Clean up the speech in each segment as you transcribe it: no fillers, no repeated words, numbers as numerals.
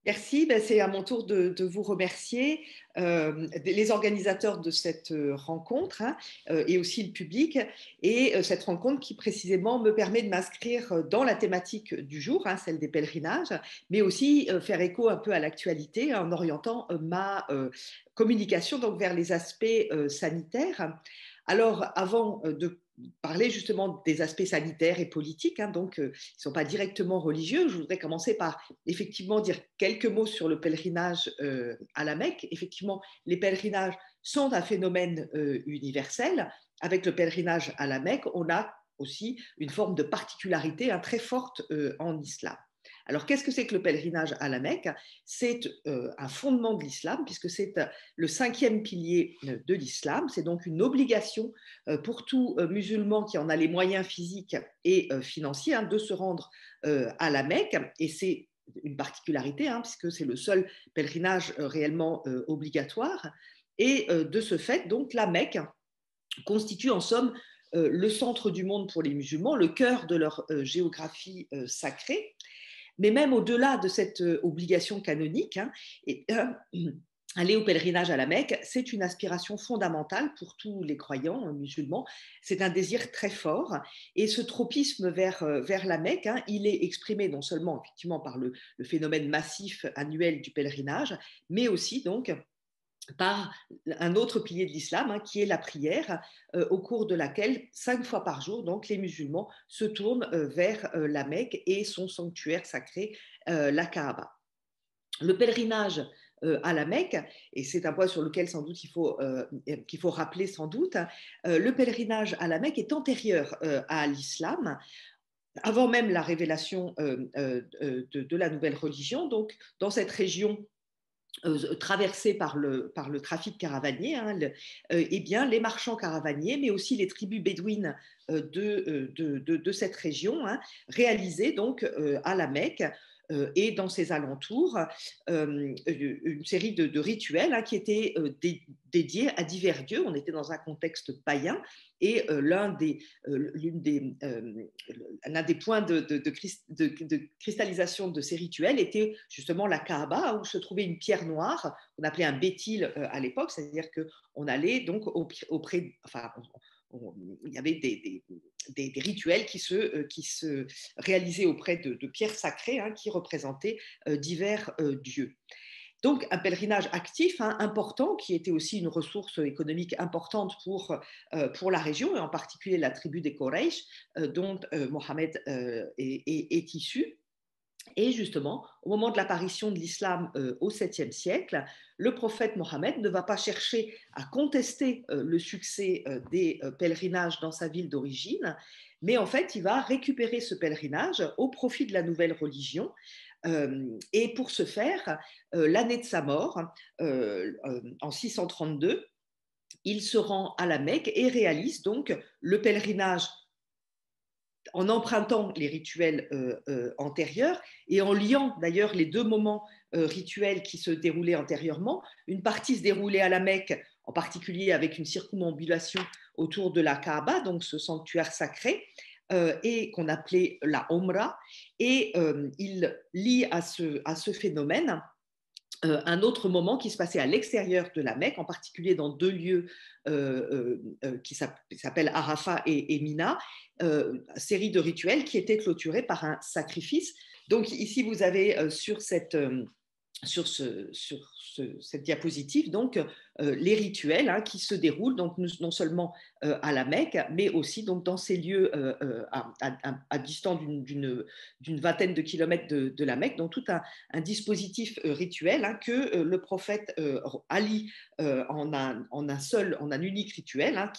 Merci, ben, c'est à mon tour de vous remercier, les organisateurs de cette rencontre hein, et aussi le public. Et cette rencontre qui précisément me permet de m'inscrire dans la thématique du jour, hein, celle des pèlerinages, mais aussi faire écho un peu à l'actualité en orientant ma communication donc, vers les aspects sanitaires. Alors, avant de parler justement des aspects sanitaires et politiques, hein, donc ils ne sont pas directement religieux, je voudrais commencer par effectivement dire quelques mots sur le pèlerinage à la Mecque. Effectivement, les pèlerinages sont un phénomène universel. Avec le pèlerinage à la Mecque, on a aussi une forme de particularité hein, très forte en islam. Alors, qu'est-ce que c'est que le pèlerinage à la Mecque? C'est un fondement de l'islam, puisque c'est le cinquième pilier de l'islam. C'est donc une obligation pour tout musulman qui en a les moyens physiques et financiers hein, de se rendre à la Mecque. Et c'est une particularité, hein, puisque c'est le seul pèlerinage réellement obligatoire. Et de ce fait, donc, la Mecque constitue en somme le centre du monde pour les musulmans, le cœur de leur géographie sacrée. Mais même au-delà de cette obligation canonique, hein, et, aller au pèlerinage à la Mecque, c'est une aspiration fondamentale pour tous les croyants musulmans. C'est un désir très fort. Et ce tropisme vers la Mecque, hein, il est exprimé non seulement effectivement par le phénomène massif annuel du pèlerinage, mais aussi donc par un autre pilier de l'islam, hein, qui est la prière, au cours de laquelle, 5 fois par jour, donc, les musulmans se tournent vers la Mecque et son sanctuaire sacré, la Kaaba. Le pèlerinage à la Mecque, et c'est un point sur lequel sans doute qu'il faut rappeler sans doute, le pèlerinage à la Mecque est antérieur à l'islam, avant même la révélation de la nouvelle religion. Donc, dans cette région traversée par le trafic caravanier, hein, eh bien, les marchands caravaniers, mais aussi les tribus bédouines de cette région, hein, réalisaient donc à la Mecque et dans ses alentours une série de rituels hein, qui étaient dédiés à divers dieux. On était dans un contexte païen et l'un des points de cristallisation de ces rituels était justement la Kaaba, où se trouvait une pierre noire qu'on appelait un bétil à l'époque, c'est-à-dire qu'on allait donc auprès, enfin, il y avait des rituels qui se réalisaient auprès de pierres sacrées hein, qui représentaient divers dieux. Donc, un pèlerinage actif, hein, important, qui était aussi une ressource économique importante pour la région, et en particulier la tribu des Quraysh, dont Mohammed est issu. Et justement, au moment de l'apparition de l'islam au 7e siècle, le prophète Mohammed ne va pas chercher à contester le succès des pèlerinages dans sa ville d'origine, mais en fait, il va récupérer ce pèlerinage au profit de la nouvelle religion. Et pour ce faire, l'année de sa mort, en 632, il se rend à la Mecque et réalise donc le pèlerinage en empruntant les rituels antérieurs et en liant d'ailleurs les deux moments rituels qui se déroulaient antérieurement. Une partie se déroulait à la Mecque, en particulier avec une circumambulation autour de la Kaaba, donc ce sanctuaire sacré, et qu'on appelait la Omra. Et il lie à ce phénomène un autre moment qui se passait à l'extérieur de la Mecque, en particulier dans deux lieux qui s'appellent Arafat et Mina, série de rituels qui étaient clôturés par un sacrifice. Donc ici, vous avez sur cette diapositive donc les rituels hein, qui se déroulent donc non seulement à la Mecque, mais aussi donc dans ces lieux à distance d'une vingtaine de kilomètres de la Mecque, donc tout un dispositif rituel hein, que le prophète allie en un unique rituel hein,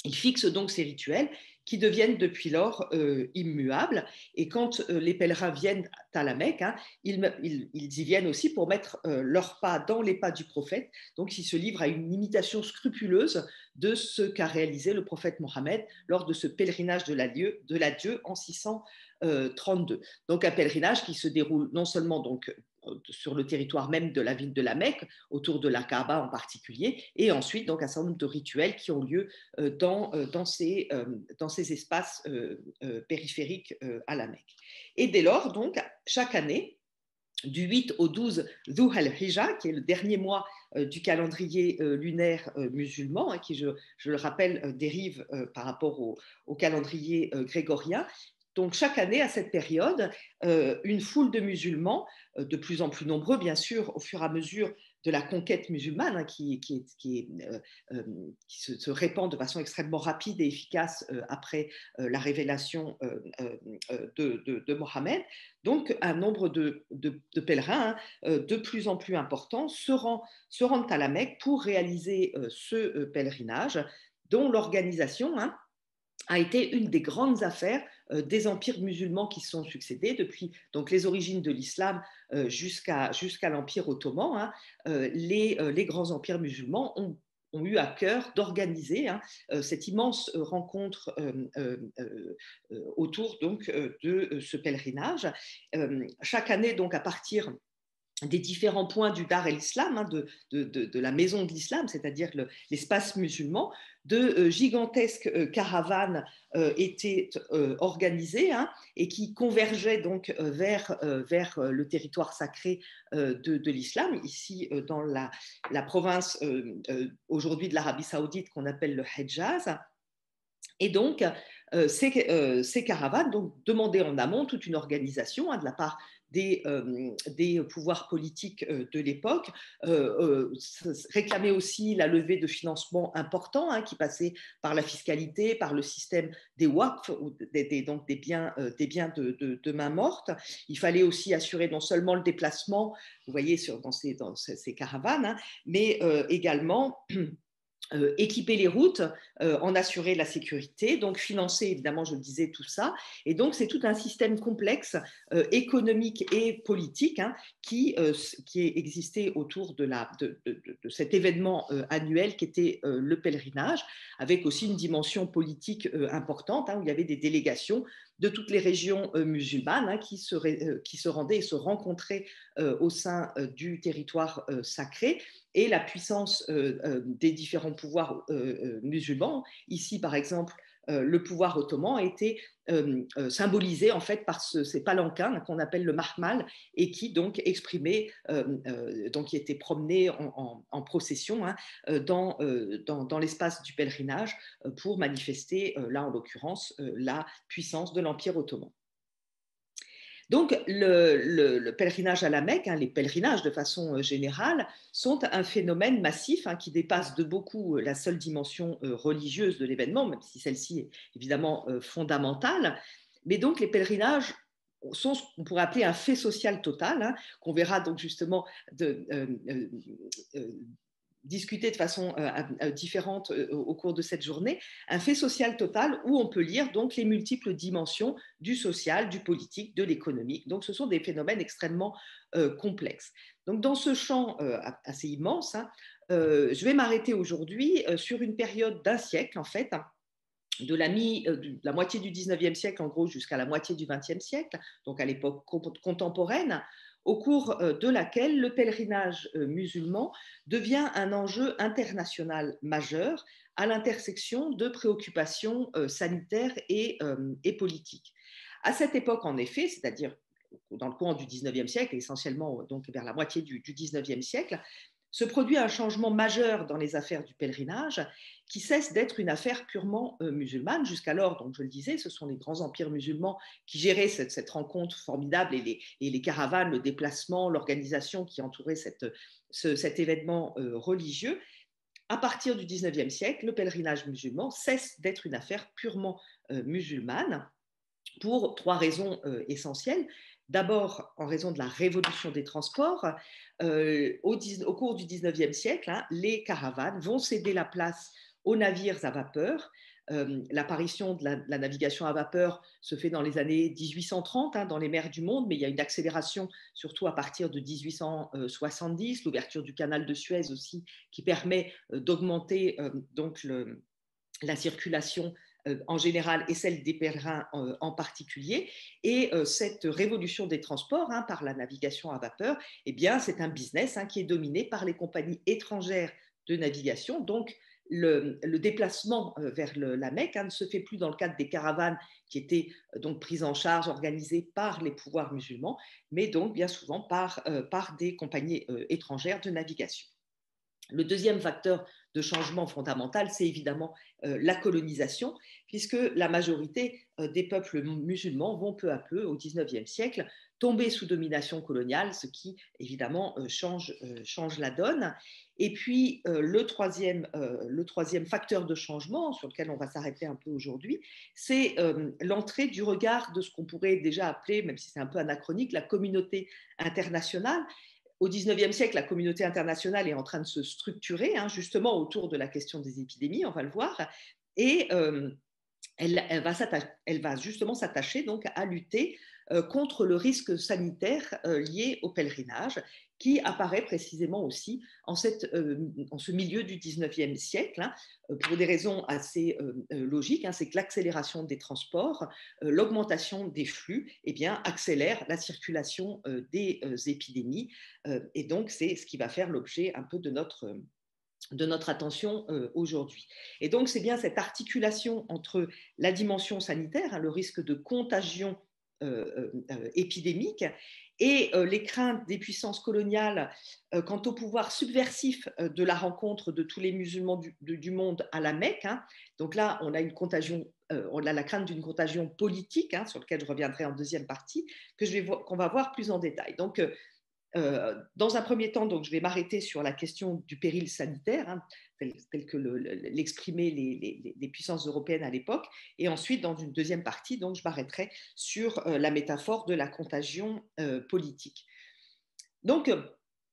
il fixe donc ces rituels qui deviennent depuis lors immuables. Et quand les pèlerins viennent à la Mecque, hein, ils y viennent aussi pour mettre leurs pas dans les pas du prophète. Donc, ils se livrent à une imitation scrupuleuse de ce qu'a réalisé le prophète Mohammed lors de ce pèlerinage de l'adieu en 632. Donc, un pèlerinage qui se déroule non seulement donc sur le territoire même de la ville de la Mecque, autour de la Kaaba en particulier, et ensuite donc un certain nombre de rituels qui ont lieu dans ces espaces périphériques à la Mecque. Et dès lors, donc, chaque année, du 8 au 12 Dhu al-Hijja, qui est le dernier mois du calendrier lunaire musulman, hein, qui, je le rappelle, dérive par rapport au calendrier grégorien. Donc, chaque année, à cette période, une foule de musulmans, de plus en plus nombreux, bien sûr, au fur et à mesure de la conquête musulmane, hein, qui se répand de façon extrêmement rapide et efficace après la révélation de Mohammed. Donc, un nombre de pèlerins, hein, de plus en plus important se rendent à la Mecque pour réaliser ce pèlerinage, dont l'organisation, hein, a été une des grandes affaires des empires musulmans qui se sont succédés depuis donc les origines de l'islam jusqu'à l'Empire ottoman. Hein, les grands empires musulmans ont eu à cœur d'organiser, hein, cette immense rencontre autour donc de ce pèlerinage. Chaque année, donc à partir des différents points du Dar el-Islam, hein, de la maison de l'islam, c'est-à-dire l'espace musulman, de gigantesques caravanes étaient organisées, hein, et qui convergeaient donc vers le territoire sacré de l'islam, ici dans la province aujourd'hui de l'Arabie saoudite qu'on appelle le Hedjaz. Et donc, ces caravanes donc, demandaient en amont toute une organisation, hein, de la part des pouvoirs politiques de l'époque, réclamaient aussi la levée de financements importants, hein, qui passaient par la fiscalité, par le système des waqf, donc des biens de main morte. Il fallait aussi assurer non seulement le déplacement, vous voyez, dans ces caravanes, hein, mais également équiper les routes, en assurer la sécurité, donc financer évidemment, je le disais, tout ça. Et donc, c'est tout un système complexe économique et politique, hein, qui existait autour de cet événement annuel qui était le pèlerinage, avec aussi une dimension politique importante, hein, où il y avait des délégations de toutes les régions musulmanes, hein, qui se rendaient et se rencontraient au sein du territoire sacré, et la puissance des différents pouvoirs musulmans. Ici, par exemple, le pouvoir ottoman a été symbolisé en fait par ces palanquins qu'on appelle le mahmal, et qui donc exprimaient, donc qui étaient promenés en procession, hein, dans l'espace du pèlerinage pour manifester, là en l'occurrence, la puissance de l'Empire ottoman. Donc, le pèlerinage à la Mecque, hein, les pèlerinages de façon générale, sont un phénomène massif, hein, qui dépasse de beaucoup la seule dimension religieuse de l'événement, même si celle-ci est évidemment fondamentale. Mais donc, les pèlerinages sont ce qu'on pourrait appeler un fait social total, hein, qu'on verra donc justement discuter de façon différente au cours de cette journée, un fait social total où on peut lire donc les multiples dimensions du social, du politique, de l'économique. Donc ce sont des phénomènes extrêmement complexes. Donc dans ce champ assez immense, hein, je vais m'arrêter aujourd'hui sur une période d'un siècle en fait, hein, de la moitié du 19e siècle en gros jusqu'à la moitié du 20e siècle, donc à l'époque contemporaine, au cours de laquelle le pèlerinage musulman devient un enjeu international majeur à l'intersection de préoccupations sanitaires et politiques. À cette époque, en effet, c'est-à-dire dans le courant du 19e siècle, essentiellement donc vers la moitié du 19e siècle, se produit un changement majeur dans les affaires du pèlerinage qui cesse d'être une affaire purement musulmane. Jusqu'alors, donc je le disais, ce sont les grands empires musulmans qui géraient cette rencontre formidable, et les caravanes, le déplacement, l'organisation qui entourait cet événement religieux. À partir du 19e siècle, le pèlerinage musulman cesse d'être une affaire purement musulmane pour trois raisons essentielles. D'abord, en raison de la révolution des transports, au cours du 19e siècle, hein, les caravanes vont céder la place aux navires à vapeur. L'apparition de la navigation à vapeur se fait dans les années 1830, hein, dans les mers du monde, mais il y a une accélération surtout à partir de 1870, l'ouverture du canal de Suez aussi, qui permet d'augmenter donc la circulation en général et celle des pèlerins en particulier. Et cette révolution des transports, hein, par la navigation à vapeur, eh bien, c'est un business, hein, qui est dominé par les compagnies étrangères de navigation, donc le déplacement vers la Mecque ne se fait plus dans le cadre des caravanes qui étaient donc prises en charge, organisées par les pouvoirs musulmans, mais donc bien souvent par des compagnies étrangères de navigation. Le deuxième facteur de changement fondamental, c'est évidemment la colonisation, puisque la majorité des peuples musulmans vont peu à peu, au XIXe siècle, tomber sous domination coloniale, ce qui évidemment change la donne. Et puis le troisième facteur de changement, sur lequel on va s'arrêter un peu aujourd'hui, c'est l'entrée du regard de ce qu'on pourrait déjà appeler, même si c'est un peu anachronique, la communauté internationale. Au XIXe siècle, la communauté internationale est en train de se structurer, justement autour de la question des épidémies, on va le voir, et elle va justement s'attacher donc à lutter contre le risque sanitaire lié au pèlerinage, qui apparaît précisément aussi en ce milieu du XIXe siècle, pour des raisons assez logiques. C'est que l'accélération des transports, l'augmentation des flux, accélère la circulation des épidémies, et donc c'est ce qui va faire l'objet un peu de notre attention aujourd'hui. Et donc, c'est bien cette articulation entre la dimension sanitaire, le risque de contagion épidémique, et les craintes des puissances coloniales quant au pouvoir subversif de la rencontre de tous les musulmans du monde à la Mecque. Donc là, on a une contagion, on a la crainte d'une contagion politique, sur laquelle je reviendrai en deuxième partie, qu'on va voir plus en détail. Donc, dans un premier temps, donc, je vais m'arrêter sur la question du péril sanitaire, tel que l'exprimaient les puissances européennes à l'époque. Et ensuite, dans une deuxième partie, donc, je m'arrêterai sur la métaphore de la contagion politique. Donc,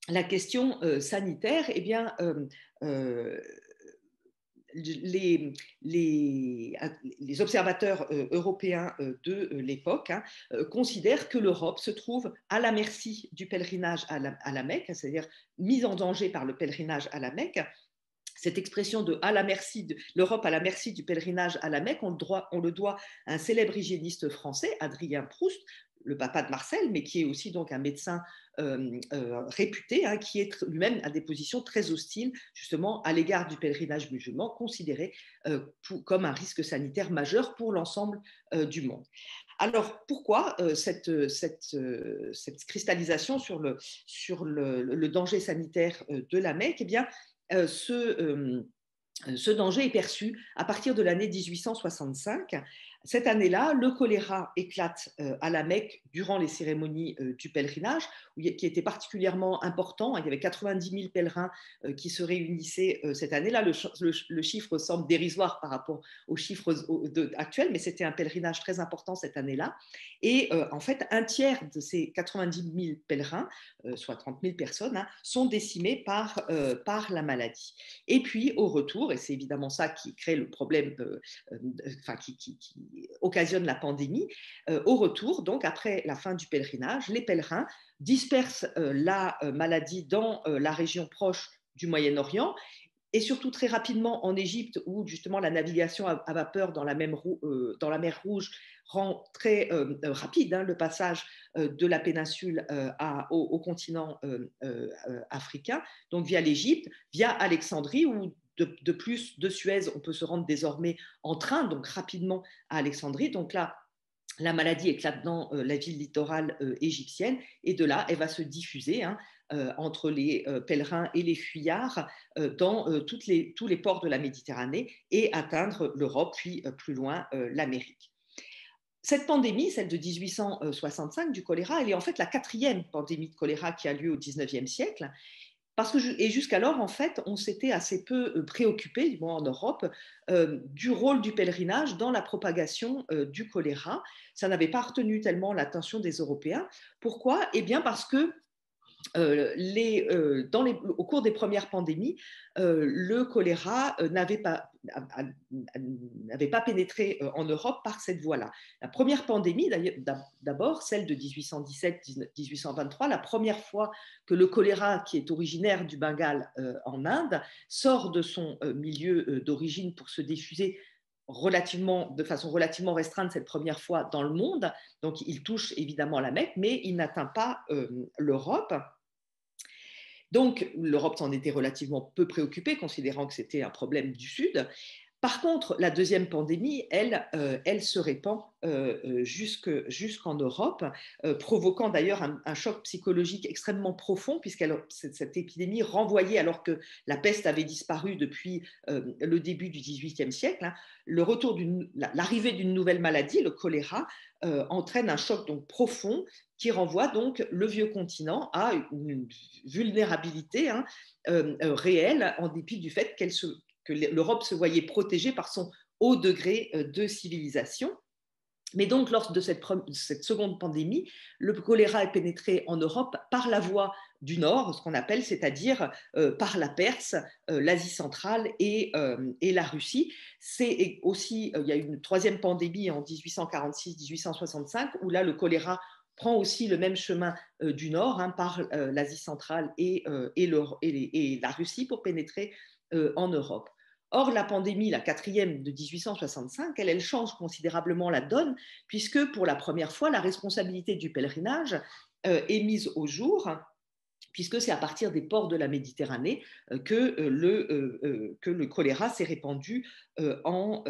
la question sanitaire, les observateurs européens de l'époque considèrent que l'Europe se trouve à la merci du pèlerinage à la Mecque, c'est-à-dire mise en danger par le pèlerinage à la Mecque. Cette expression de l'Europe à la merci du pèlerinage à la Mecque, on le doit à un célèbre hygiéniste français, Adrien Proust, le papa de Marcel, mais qui est aussi donc un médecin réputé, qui est lui-même à des positions très hostiles justement à l'égard du pèlerinage musulman, considéré comme un risque sanitaire majeur pour l'ensemble du monde. Alors, pourquoi cette cristallisation sur le danger sanitaire de la Mecque? Ce danger est perçu à partir de l'année 1865. Cette année-là, le choléra éclate à la Mecque durant les cérémonies du pèlerinage, qui était particulièrement important. Il y avait 90 000 pèlerins qui se réunissaient cette année-là. Le chiffre semble dérisoire par rapport aux chiffres actuels, mais c'était un pèlerinage très important cette année-là. Et en fait, un tiers de ces 90 000 pèlerins, soit 30 000 personnes, sont décimés par la maladie. Et puis, au retour, et c'est évidemment ça qui crée le problème, qui occasionne la pandémie, au retour, donc après la fin du pèlerinage, les pèlerins dispersent la maladie dans la région proche du Moyen-Orient, et surtout très rapidement en Égypte, où justement la navigation à vapeur dans la mer Rouge rend très rapide le passage de la péninsule au continent africain, donc via l'Égypte, via Alexandrie, où de plus de Suez, on peut se rendre désormais en train, donc rapidement à Alexandrie. Donc là, la maladie éclate dans la ville littorale égyptienne, et de là, elle va se diffuser entre les pèlerins et les fuyards dans tous les ports de la Méditerranée, et atteindre l'Europe, puis plus loin l'Amérique. Cette pandémie, celle de 1865 du choléra, elle est en fait la 4e pandémie de choléra qui a lieu au XIXe siècle. Et jusqu'alors, en fait, on s'était assez peu préoccupé, du moins en Europe, du rôle du pèlerinage dans la propagation du choléra. Ça n'avait pas retenu tellement l'attention des Européens. Pourquoi? Eh bien parce que au cours des premières pandémies, le choléra n'avait pas pénétré en Europe par cette voie-là. La première pandémie, d'abord, celle de 1817-1823, la première fois que le choléra, qui est originaire du Bengale en Inde, sort de son milieu d'origine pour se diffuser de façon relativement restreinte cette première fois dans le monde. Donc il touche évidemment la Mecque, mais il n'atteint pas l'Europe. Donc, l'Europe s'en était relativement peu préoccupée, considérant que c'était un problème du Sud. Par contre, la deuxième pandémie, elle se répand jusqu'en Europe, provoquant d'ailleurs un choc psychologique extrêmement profond, puisque cette épidémie renvoyait, alors que la peste avait disparu depuis le début du XVIIIe siècle, hein, l'arrivée d'une nouvelle maladie, le choléra, entraîne un choc donc profond qui renvoie donc le vieux continent à une vulnérabilité, hein, réelle, en dépit du fait que l'Europe se voyait protégée par son haut degré de civilisation. Mais donc, lors de cette seconde pandémie, le choléra est pénétré en Europe par la voie du Nord, ce qu'on appelle, c'est-à-dire par la Perse, l'Asie centrale et la Russie. C'est aussi, il y a eu une troisième pandémie en 1846-1865, où là, le choléra prend aussi le même chemin du Nord, hein, par l'Asie centrale et la Russie pour pénétrer en Europe. Or, la pandémie, la quatrième de 1865, elle change considérablement la donne, puisque pour la première fois, la responsabilité du pèlerinage est mise au jour, puisque c'est à partir des ports de la Méditerranée que le choléra s'est répandu en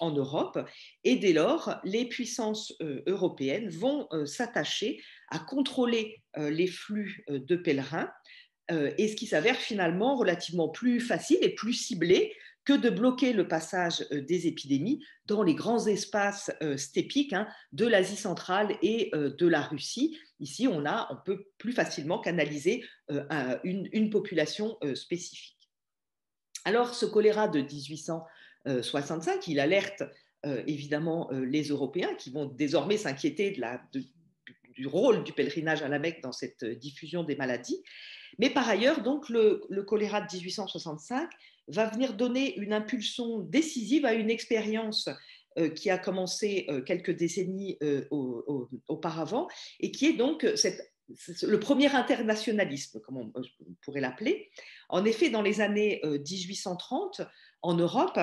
Europe. Et dès lors, les puissances européennes vont s'attacher à contrôler les flux de pèlerins, et ce qui s'avère finalement relativement plus facile et plus ciblé que de bloquer le passage des épidémies dans les grands espaces stépiques, hein, de l'Asie centrale et de la Russie. Ici, on peut plus facilement canaliser une population spécifique. Alors, ce choléra de 1865, il alerte évidemment les Européens, qui vont désormais s'inquiéter du rôle du pèlerinage à la Mecque dans cette diffusion des maladies. Mais par ailleurs, donc, le choléra de 1865 va venir donner une impulsion décisive à une expérience qui a commencé quelques décennies auparavant, et qui est donc le premier internationalisme, comme on pourrait l'appeler. En effet, dans les années 1830, en Europe,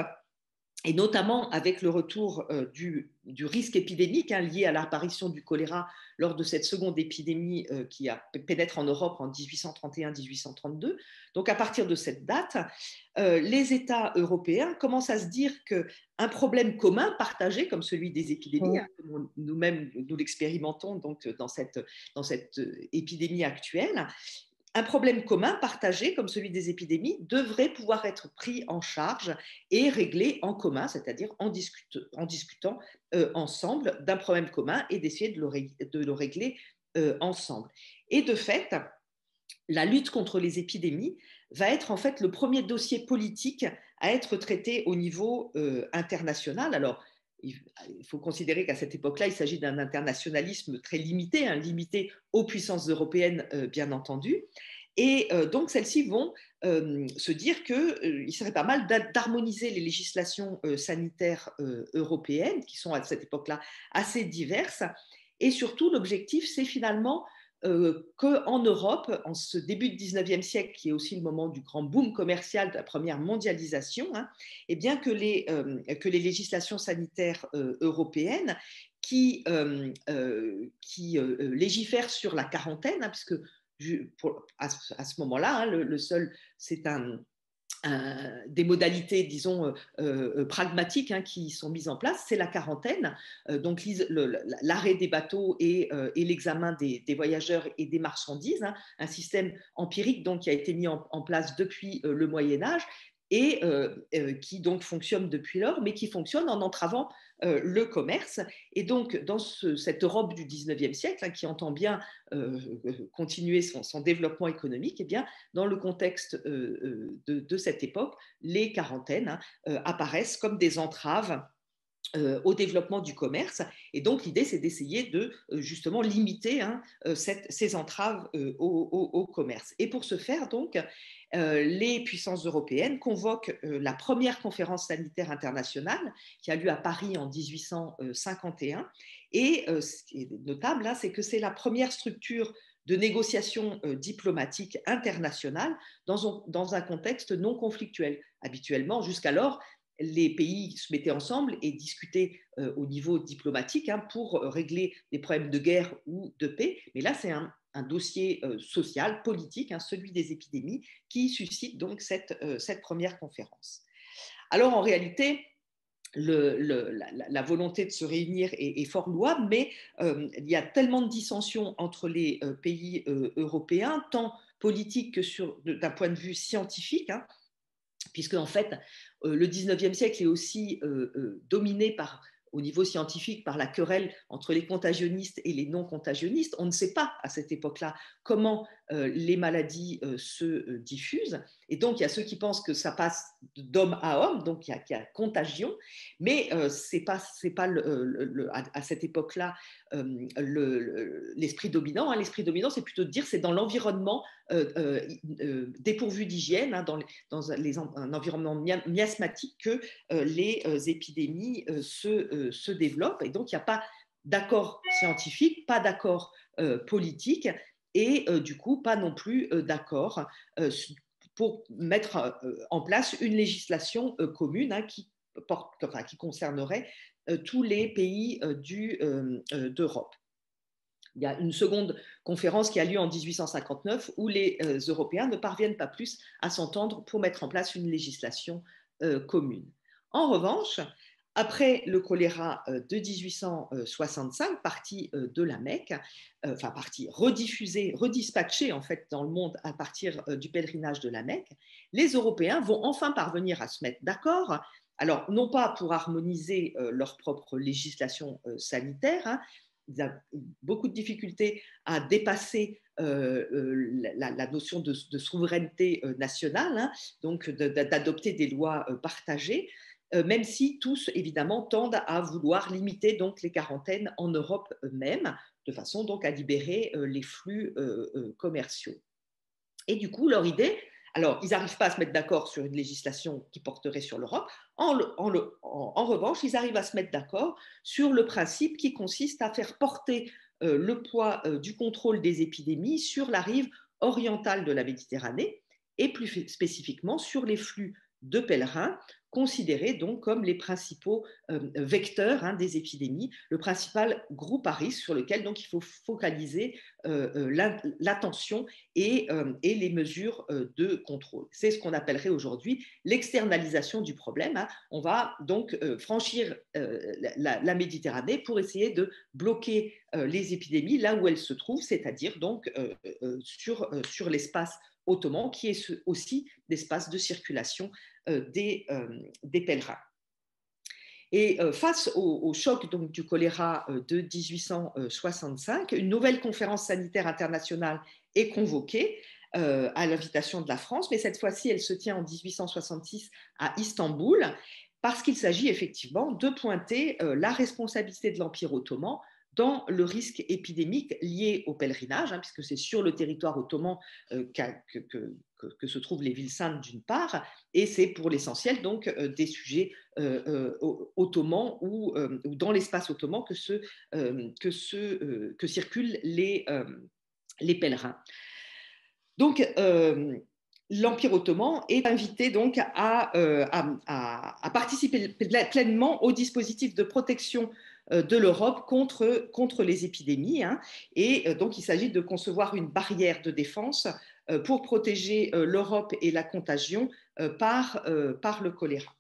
et notamment avec le retour du risque épidémique, hein, lié à l'apparition du choléra lors de cette seconde épidémie qui pénètre en Europe en 1831-1832. Donc à partir de cette date, les États européens commencent à se dire qu'un problème commun, partagé comme celui des épidémies, hein, comme nous-mêmes nous l'expérimentons donc dans cette épidémie actuelle, un problème commun partagé comme celui des épidémies devrait pouvoir être pris en charge et réglé en commun, c'est-à-dire en discutant ensemble d'un problème commun et d'essayer de le régler ensemble. Et de fait, la lutte contre les épidémies va être en fait le premier dossier politique à être traité au niveau international. Alors, il faut considérer qu'à cette époque-là, il s'agit d'un internationalisme très limité, hein, limité aux puissances européennes, bien entendu. Et donc, celles-ci vont se dire qu'il serait pas mal d'harmoniser les législations sanitaires européennes, qui sont à cette époque-là assez diverses. Et surtout, l'objectif, c'est finalement qu'en Europe, en ce début du 19e siècle, qui est aussi le moment du grand boom commercial de la première mondialisation, hein, eh bien que les législations sanitaires européennes qui légifèrent sur la quarantaine, hein, puisque à ce moment-là, hein, le seul, c'est des modalités, disons, pragmatiques, hein, qui sont mises en place, c'est la quarantaine, donc l'arrêt des bateaux et l'examen des voyageurs et des marchandises, hein, un système empirique donc, qui a été mis en place depuis le Moyen-Âge et qui donc fonctionne depuis lors, mais qui fonctionne en entravant le commerce. Et donc, dans cette Europe du 19e siècle, hein, qui entend bien continuer son développement économique, eh bien, dans le contexte de cette époque, les quarantaines, hein, apparaissent comme des entraves au développement du commerce. Et donc, l'idée, c'est d'essayer de justement limiter, hein, ces entraves au commerce. Et pour ce faire, donc, les puissances européennes convoquent la première conférence sanitaire internationale qui a lieu à Paris en 1851. Et ce qui est notable, hein, c'est que c'est la première structure de négociation diplomatique internationale dans un contexte non conflictuel. Habituellement, jusqu'alors, les pays se mettaient ensemble et discutaient au niveau diplomatique, hein, pour régler des problèmes de guerre ou de paix. Mais là, c'est un dossier social, politique, hein, celui des épidémies, qui suscite donc cette première conférence. Alors en réalité, la volonté de se réunir est fort louable, mais il y a tellement de dissensions entre les pays européens, tant politiques que d'un point de vue scientifique, hein, puisque en fait, le 19e siècle est aussi dominé au niveau scientifique par la querelle entre les contagionnistes et les non-contagionnistes. On ne sait pas à cette époque-là comment les maladies se diffusent. Et donc, il y a ceux qui pensent que ça passe d'homme à homme, donc il y a contagion, mais c'est pas à cette époque-là l'esprit dominant. Hein. L'esprit dominant, c'est plutôt de dire c'est dans l'environnement dépourvu d'hygiène, hein, dans un environnement miasmatique que les épidémies se développent. Et donc, il n'y a pas d'accord scientifique, pas d'accord politique, et du coup, pas non plus d'accord pour mettre en place une législation commune, hein, qui concernerait tous les pays d'Europe. Il y a une seconde conférence qui a lieu en 1859 où les Européens ne parviennent pas plus à s'entendre pour mettre en place une législation commune. En revanche, après le choléra de 1865, parti de la Mecque, parti rediffusé, redispatché en fait dans le monde à partir du pèlerinage de la Mecque, les Européens vont enfin parvenir à se mettre d'accord. Alors, non pas pour harmoniser leur propre législation sanitaire, hein, ils ont beaucoup de difficultés à dépasser la notion de souveraineté nationale, hein, donc d'adopter des lois partagées, même si tous, évidemment, tendent à vouloir limiter donc, les quarantaines en Europe même, de façon donc à libérer les flux commerciaux. Et du coup, leur idée, alors, ils n'arrivent pas à se mettre d'accord sur une législation qui porterait sur l'Europe. En revanche, ils arrivent à se mettre d'accord sur le principe qui consiste à faire porter le poids du contrôle des épidémies sur la rive orientale de la Méditerranée et plus spécifiquement sur les flux de pèlerins, considérés donc comme les principaux vecteurs, hein, des épidémies, le principal groupe à risque sur lequel donc il faut focaliser l'attention et les mesures de contrôle. C'est ce qu'on appellerait aujourd'hui l'externalisation du problème. Hein. On va donc franchir la Méditerranée pour essayer de bloquer les épidémies là où elles se trouvent, c'est-à-dire donc sur l'espace ottoman, qui est aussi l'espace de circulation des pèlerins. Et face au choc donc, du choléra de 1865, une nouvelle conférence sanitaire internationale est convoquée à l'invitation de la France, mais cette fois-ci, elle se tient en 1866 à Istanbul, parce qu'il s'agit effectivement de pointer la responsabilité de l'Empire ottoman dans le risque épidémique lié au pèlerinage, hein, puisque c'est sur le territoire ottoman que se trouvent les villes saintes d'une part, et c'est pour l'essentiel donc des sujets ottomans ou dans l'espace ottoman que circulent les pèlerins. Donc, l'Empire ottoman est invité donc à participer pleinement au dispositif de protection de l'Europe contre les épidémies. Hein, et donc, il s'agit de concevoir une barrière de défense pour protéger l'Europe et la contagion par le choléra.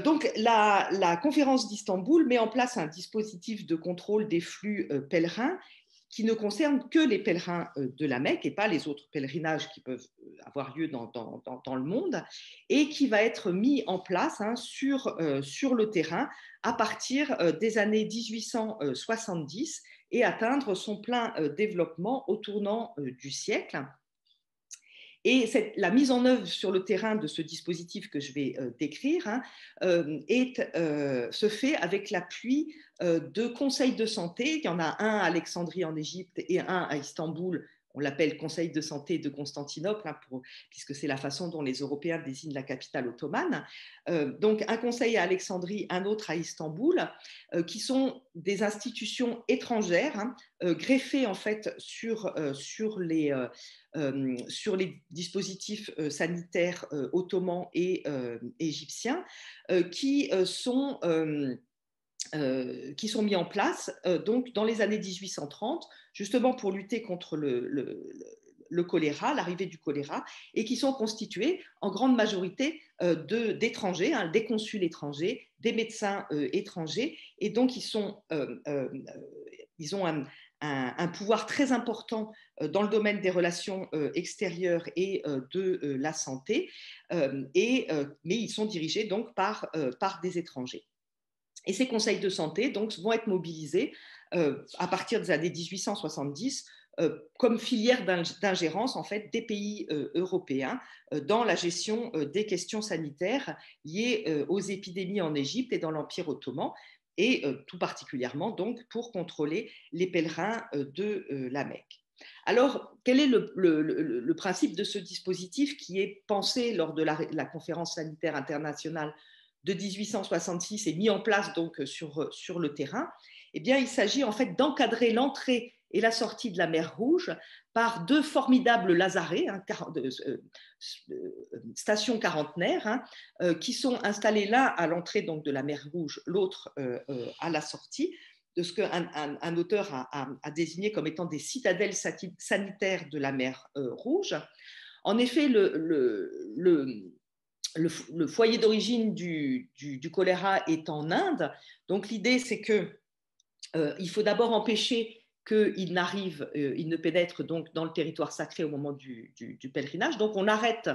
Donc, la conférence d'Istanbul met en place un dispositif de contrôle des flux pèlerins qui ne concerne que les pèlerins de la Mecque et pas les autres pèlerinages qui peuvent avoir lieu dans le monde, et qui va être mis en place, hein, sur le terrain à partir des années 1870 et atteindre son plein développement au tournant du siècle. Et la mise en œuvre sur le terrain de ce dispositif que je vais décrire, hein, se fait avec l'appui de conseils de santé. Il y en a un à Alexandrie en Égypte et un à Istanbul. On l'appelle Conseil de santé de Constantinople, hein, puisque c'est la façon dont les Européens désignent la capitale ottomane. Donc un conseil à Alexandrie, un autre à Istanbul, qui sont des institutions étrangères, hein, greffées en fait sur les dispositifs sanitaires ottomans et égyptiens, qui sont qui sont mis en place donc dans les années 1830, justement pour lutter contre le choléra, l'arrivée du choléra, et qui sont constitués en grande majorité d'étrangers, hein, des consuls étrangers, des médecins étrangers, et donc ils ont un pouvoir très important dans le domaine des relations extérieures et de la santé, mais ils sont dirigés donc par des étrangers. Et ces conseils de santé donc, vont être mobilisés à partir des années 1870 comme filière d'ingérence en fait, des pays européens dans la gestion des questions sanitaires liées aux épidémies en Égypte et dans l'Empire ottoman, et tout particulièrement donc, pour contrôler les pèlerins de la Mecque. Alors, quel est le principe de ce dispositif qui est pensé lors de la conférence sanitaire internationale de 1866 et mis en place donc sur le terrain? Eh bien, il s'agit en fait d'encadrer l'entrée et la sortie de la mer Rouge par deux formidables lazarets, hein, stations quarantenaires, hein, qui sont installés l'un à l'entrée donc de la mer Rouge, l'autre à la sortie, de ce qu'un auteur a désigné comme étant des citadelles sanitaires de la mer Rouge. En effet, le foyer d'origine du choléra est en Inde. Donc l'idée, c'est qu'il faut d'abord empêcher qu'il n'arrive, il ne pénètre donc dans le territoire sacré au moment du pèlerinage. Donc on arrête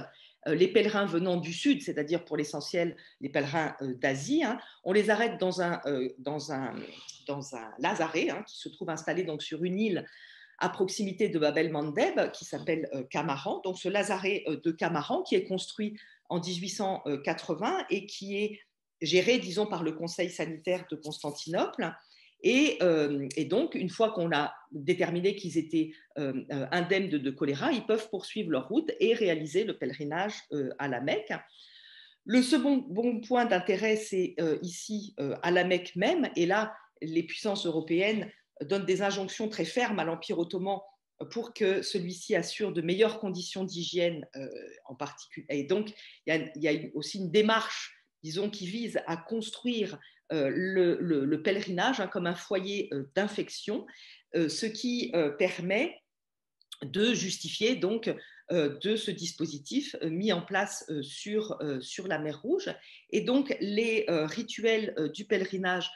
les pèlerins venant du sud, c'est-à-dire pour l'essentiel les pèlerins d'Asie, hein, on les arrête dans un lazaret, hein, qui se trouve installé donc sur une île à proximité de Bab el-Mandeb, qui s'appelle Camaran. Donc ce lazaret de Camaran, qui est construit en 1880 et qui est géré, disons, par le Conseil sanitaire de Constantinople. Et donc, une fois qu'on a déterminé qu'ils étaient indemnes de choléra, ils peuvent poursuivre leur route et réaliser le pèlerinage à la Mecque. Le second bon point d'intérêt, c'est ici à la Mecque même, et là, les puissances européennes donnent des injonctions très fermes à l'Empire ottoman pour que celui-ci assure de meilleures conditions d'hygiène en particulier. Et donc, il y a aussi une démarche, disons, qui vise à construire le pèlerinage, hein, comme un foyer d'infection, ce qui permet de justifier donc de ce dispositif mis en place sur la mer Rouge. Et donc, les rituels du pèlerinage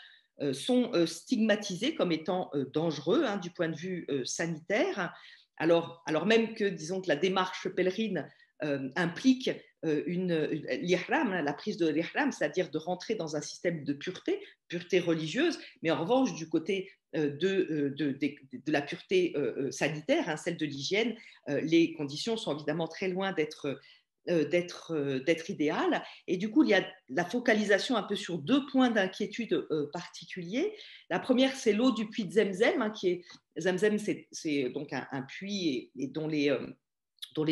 sont stigmatisés comme étant dangereux, hein, du point de vue sanitaire, alors même que, disons, que la démarche pèlerine implique l'ihram, la prise de l'ihram, c'est-à-dire de rentrer dans un système de pureté religieuse, mais en revanche, du côté de la pureté sanitaire, hein, celle de l'hygiène, les conditions sont évidemment très loin d'être idéal. Et du coup, il y a la focalisation un peu sur deux points d'inquiétude particuliers. La première, c'est l'eau du puits de Zemzem, hein, qui est Zemzem, c'est donc un puits et dont les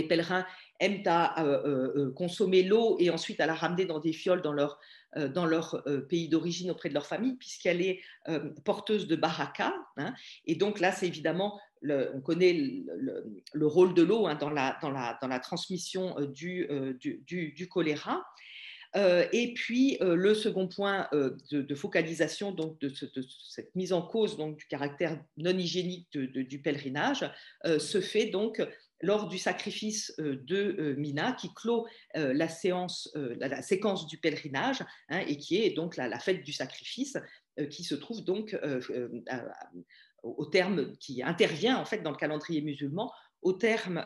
pèlerins aiment à consommer l'eau et ensuite à la ramener dans des fioles dans leur pays d'origine auprès de leur famille, puisqu'elle est porteuse de baraka, hein. Et donc là, c'est évidemment, on connaît le rôle de l'eau, hein, dans la transmission du choléra. Et puis, le second point de focalisation donc, de cette mise en cause donc, du caractère non hygiénique du pèlerinage se fait donc lors du sacrifice de Mina, qui clôt la séquence du pèlerinage, hein, et qui est donc la fête du sacrifice, qui se trouve donc au terme, qui intervient en fait dans le calendrier musulman au terme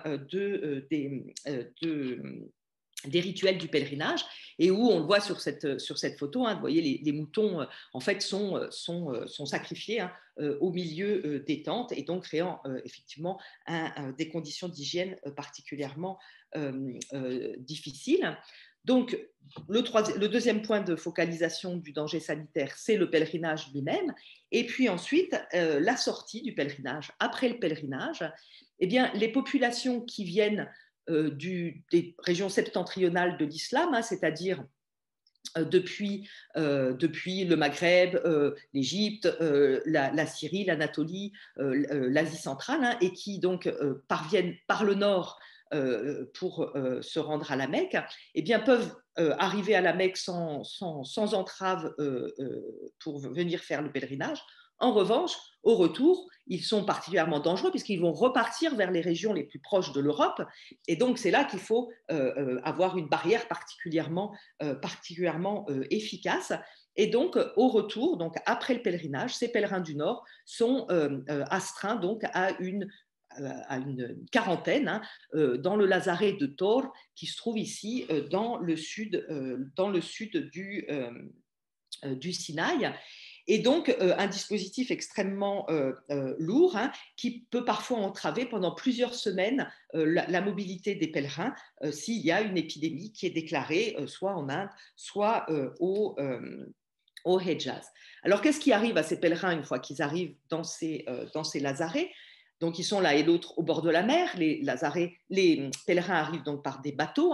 des rituels du pèlerinage, et où on le voit sur cette photo, hein, vous voyez, les moutons en fait sont sacrifiés, hein, au milieu des tentes, et donc créant effectivement des conditions d'hygiène particulièrement difficiles. Donc, le deuxième point de focalisation du danger sanitaire, c'est le pèlerinage lui-même, et puis ensuite la sortie du pèlerinage. Après le pèlerinage, eh bien, les populations qui viennent des régions septentrionales de l'islam, hein, c'est-à-dire depuis le Maghreb, l'Égypte, la Syrie, l'Anatolie, l'Asie centrale, hein, et qui donc parviennent par le nord pour se rendre à la Mecque, eh bien, peuvent arriver à la Mecque sans entrave pour venir faire le pèlerinage. En revanche, au retour, ils sont particulièrement dangereux puisqu'ils vont repartir vers les régions les plus proches de l'Europe. Et donc, c'est là qu'il faut avoir une barrière particulièrement efficace. Et donc, au retour, donc après le pèlerinage, ces pèlerins du Nord sont astreints donc à une quarantaine dans le lazaret de Tor, qui se trouve ici dans le sud du Sinaï. Et donc, un dispositif extrêmement lourd qui peut parfois entraver pendant plusieurs semaines la mobilité des pèlerins s'il y a une épidémie qui est déclarée soit en Inde, soit au Hedjaz. Alors, qu'est-ce qui arrive à ces pèlerins une fois qu'ils arrivent dans ces lazarets? Donc, ils sont l'un et l'autre au bord de la mer. Les pèlerins arrivent donc par des bateaux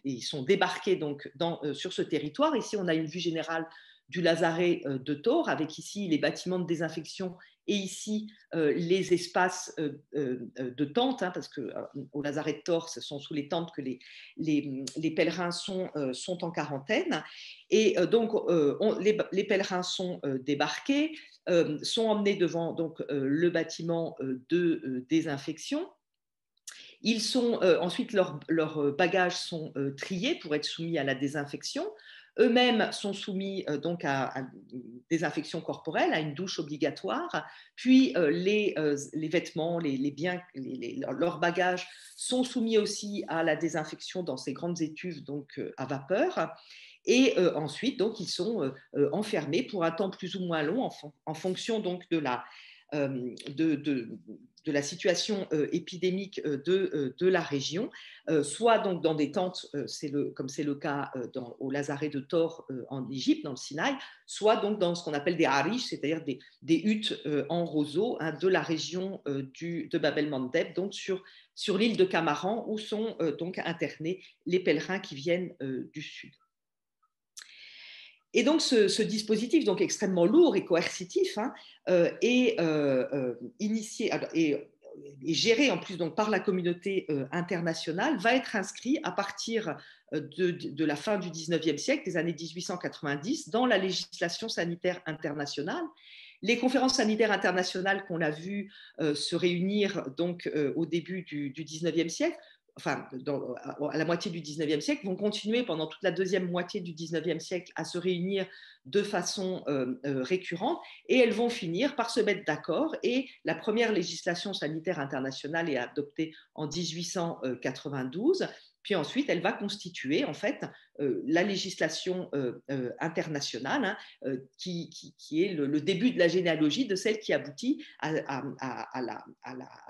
ils sont débarqués donc sur ce territoire. Ici, on a une vue générale du lazaret de Tor, avec ici les bâtiments de désinfection et ici les espaces de tentes, parce qu'au lazaret de Tor, ce sont sous les tentes que les pèlerins sont en quarantaine. Et donc, les pèlerins sont débarqués, sont emmenés devant donc, le bâtiment de désinfection. Ils sont, ensuite, leurs bagages sont triés pour être soumis à la désinfection. Eux-mêmes sont soumis donc à une désinfection corporelle, à une douche obligatoire. Puis les vêtements, les biens, leurs bagages sont soumis aussi à la désinfection dans ces grandes étuves donc à vapeur. Et ensuite, donc, ils sont enfermés pour un temps plus ou moins long en fonction donc de la situation épidémique de la région, soit donc dans des tentes, comme c'est le cas au lazaret de Tor en Égypte, dans le Sinaï, soit donc dans ce qu'on appelle des harish, c'est-à-dire des huttes en roseau de la région de Bab el-Mandeb, donc sur l'île de Camaran, où sont donc internés les pèlerins qui viennent du sud. Et donc, ce dispositif, donc extrêmement lourd et coercitif, est initié et géré en plus donc par la communauté internationale, va être inscrit à partir de la fin du 19e siècle, des années 1890, dans la législation sanitaire internationale. Les conférences sanitaires internationales qu'on a vues se réunir donc au début du 19e siècle, enfin, à la moitié du 19e siècle, vont continuer pendant toute la deuxième moitié du 19e siècle à se réunir de façon récurrente, et elles vont finir par se mettre d'accord. Et la première législation sanitaire internationale est adoptée en 1892. Puis ensuite, elle va constituer en fait la législation internationale qui est le début de la généalogie de celle qui aboutit à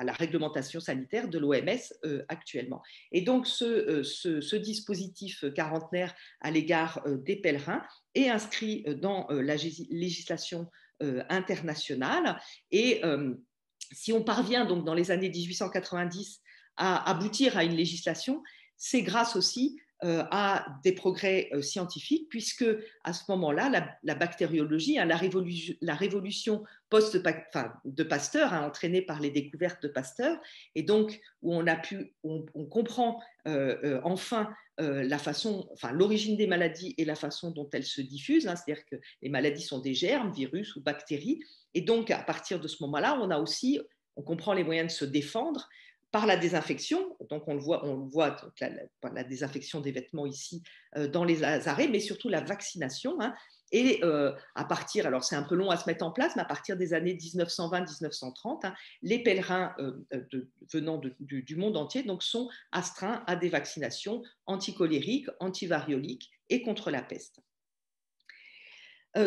la réglementation sanitaire de l'OMS actuellement. Et donc, ce dispositif quarantenaire à l'égard des pèlerins est inscrit dans la législation internationale. Et si on parvient donc dans les années 1890 à aboutir à une législation, c'est grâce aussi à des progrès scientifiques, puisque à ce moment-là, la bactériologie, la révolution de Pasteur, entraînée par les découvertes de Pasteur, et donc où on comprend enfin l'origine des maladies et la façon dont elles se diffusent, c'est-à-dire que les maladies sont des germes, virus ou bactéries, et donc à partir de ce moment-là, on comprend les moyens de se défendre par la désinfection. Donc on le voit donc la désinfection des vêtements ici dans les lazarets, mais surtout la vaccination. Et à partir, alors c'est un peu long à se mettre en place, mais à partir des années 1920-1930, les pèlerins venant du monde entier donc, sont astreints à des vaccinations anticolériques, antivarioliques et contre la peste.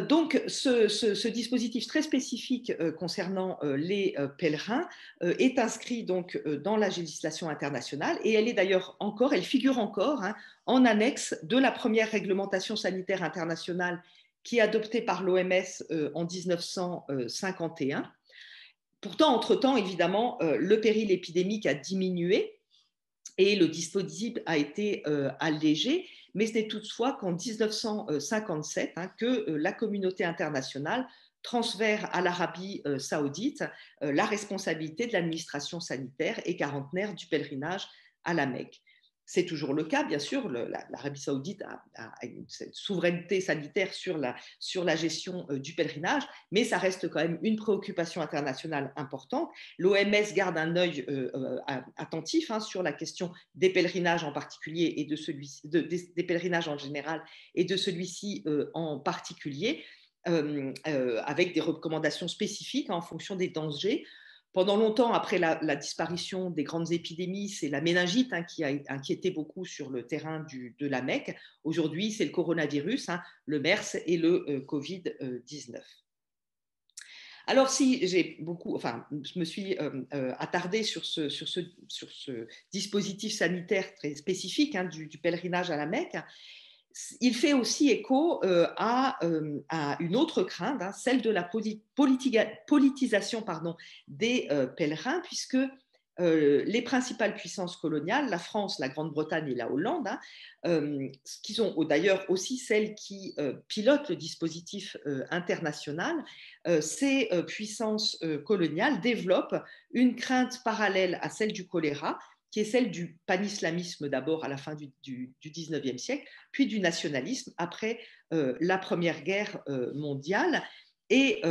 Donc, ce dispositif très spécifique concernant les pèlerins est inscrit donc dans la législation internationale, et elle figure encore en annexe de la première réglementation sanitaire internationale qui est adoptée par l'OMS en 1951. Pourtant, entre-temps, évidemment, le péril épidémique a diminué et le dispositif a été allégé, mais ce n'est toutefois qu'en 1957 que la communauté internationale transfère à l'Arabie saoudite la responsabilité de l'administration sanitaire et quarantenaire du pèlerinage à la Mecque. C'est toujours le cas, bien sûr. L'Arabie saoudite a une souveraineté sanitaire sur la gestion du pèlerinage, mais ça reste quand même une préoccupation internationale importante. L'OMS garde un œil attentif sur la question des pèlerinages en particulier et des pèlerinages en général et de celui-ci en particulier, avec des recommandations spécifiques en fonction des dangers. Pendant longtemps, après la disparition des grandes épidémies, c'est la méningite qui a inquiété beaucoup sur le terrain de la Mecque. Aujourd'hui, c'est le coronavirus, le MERS et le Covid-19. Alors, si je me suis attardée sur ce dispositif sanitaire très spécifique du pèlerinage à la Mecque, il fait aussi écho à une autre crainte, celle de la politisation des pèlerins, puisque les principales puissances coloniales, la France, la Grande-Bretagne et la Hollande, qui sont d'ailleurs aussi celles qui pilotent le dispositif international, ces puissances coloniales développent une crainte parallèle à celle du choléra, qui est celle du panislamisme d'abord à la fin du 19e siècle, puis du nationalisme après la Première Guerre mondiale. Et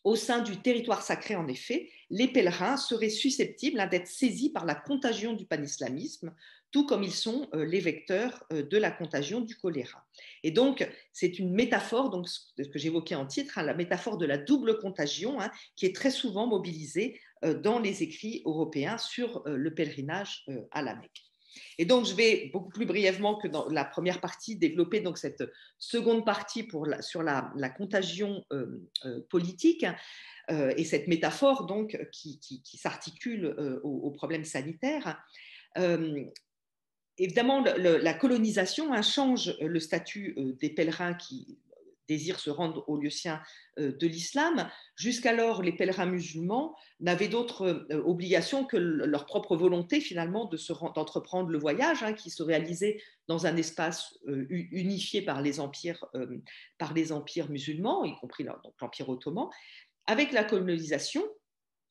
au sein du territoire sacré, en effet, les pèlerins seraient susceptibles d'être saisis par la contagion du panislamisme, tout comme ils sont les vecteurs de la contagion du choléra. Et donc, c'est une métaphore, donc, ce que j'évoquais en titre, la métaphore de la double contagion, qui est très souvent mobilisée dans les écrits européens sur le pèlerinage à la Mecque. Et donc, je vais beaucoup plus brièvement que dans la première partie développer donc cette seconde partie sur la contagion politique et cette métaphore donc qui s'articule aux problèmes sanitaires. Évidemment, la colonisation change le statut des pèlerins qui désirent se rendre au lieu saint de l'islam. Jusqu'alors, les pèlerins musulmans n'avaient d'autre obligation que leur propre volonté finalement d'entreprendre le voyage, qui se réalisait dans un espace unifié par les empires musulmans, y compris l'Empire ottoman. Avec la colonisation,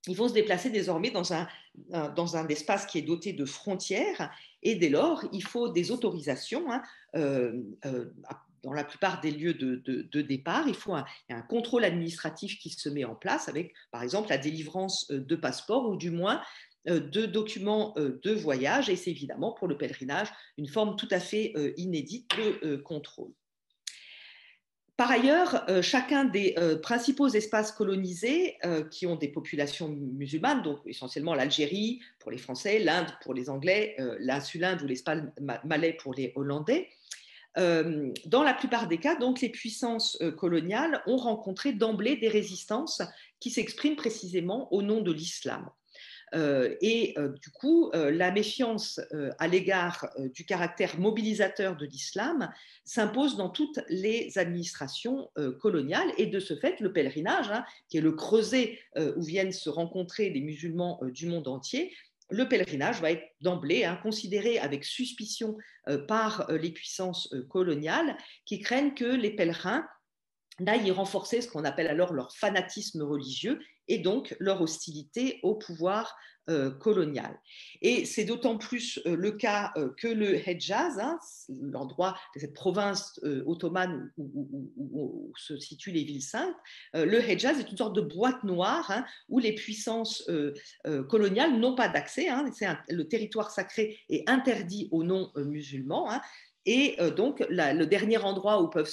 ils vont se déplacer désormais dans un espace qui est doté de frontières, et dès lors, il faut des autorisations dans la plupart des lieux de départ. Il faut un contrôle administratif qui se met en place avec, par exemple, la délivrance de passeports ou du moins de documents de voyage. Et c'est évidemment pour le pèlerinage une forme tout à fait inédite de contrôle. Par ailleurs, chacun des principaux espaces colonisés qui ont des populations musulmanes, donc essentiellement l'Algérie pour les Français, l'Inde pour les Anglais, l'insule Inde ou l'espace malais pour les Hollandais, dans la plupart des cas, donc, les puissances coloniales ont rencontré d'emblée des résistances qui s'expriment précisément au nom de l'islam. Du coup, la méfiance à l'égard du caractère mobilisateur de l'islam s'impose dans toutes les administrations coloniales, et de ce fait, le pèlerinage, qui est le creuset où viennent se rencontrer les musulmans du monde entier, le pèlerinage va être d'emblée considéré avec suspicion par les puissances coloniales, qui craignent que les pèlerins d'ailleurs renforcer ce qu'on appelle alors leur fanatisme religieux et donc leur hostilité au pouvoir colonial. Et c'est d'autant plus le cas que le Hedjaz, l'endroit de cette province ottomane où se situent les villes saintes, le Hedjaz est une sorte de boîte noire où les puissances coloniales n'ont pas d'accès. Le territoire sacré est interdit aux non-musulmans. Et donc, le dernier endroit où peuvent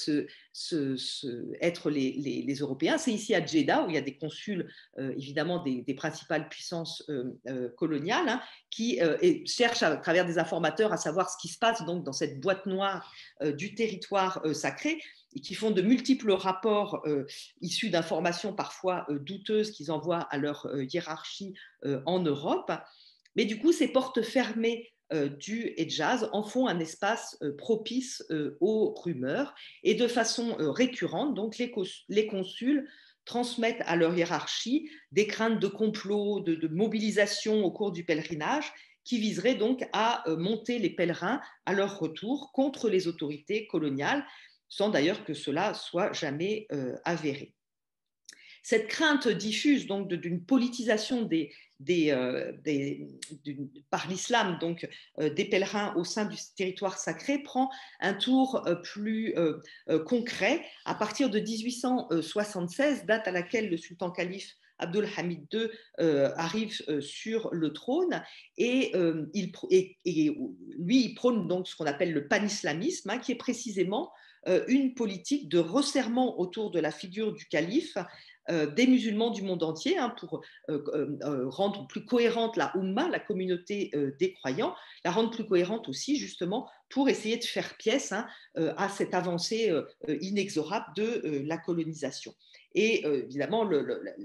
être les Européens, c'est ici à Djeddah, où il y a des consuls, évidemment, des principales puissances coloniales, qui cherchent à travers des informateurs à savoir ce qui se passe donc, dans cette boîte noire du territoire sacré, et qui font de multiples rapports issus d'informations parfois douteuses qu'ils envoient à leur hiérarchie en Europe. Mais du coup, ces portes fermées du Hedjaz en font un espace propice aux rumeurs, et de façon récurrente, donc les consuls transmettent à leur hiérarchie des craintes de complot, de mobilisation au cours du pèlerinage, qui viseraient donc à monter les pèlerins à leur retour contre les autorités coloniales, sans d'ailleurs que cela soit jamais avéré. Cette crainte diffuse donc d'une politisation par l'islam, donc des pèlerins au sein du territoire sacré, prend un tour plus concret à partir de 1876, date à laquelle le sultan calife Abdul Hamid II arrive sur le trône et lui, il prône donc ce qu'on appelle le panislamisme, hein, qui est précisément une politique de resserrement autour de la figure du calife des musulmans du monde entier, hein, pour rendre plus cohérente la Oumma, la communauté des croyants, la rendre plus cohérente aussi justement pour essayer de faire pièce, hein, à cette avancée inexorable de la colonisation. Et évidemment,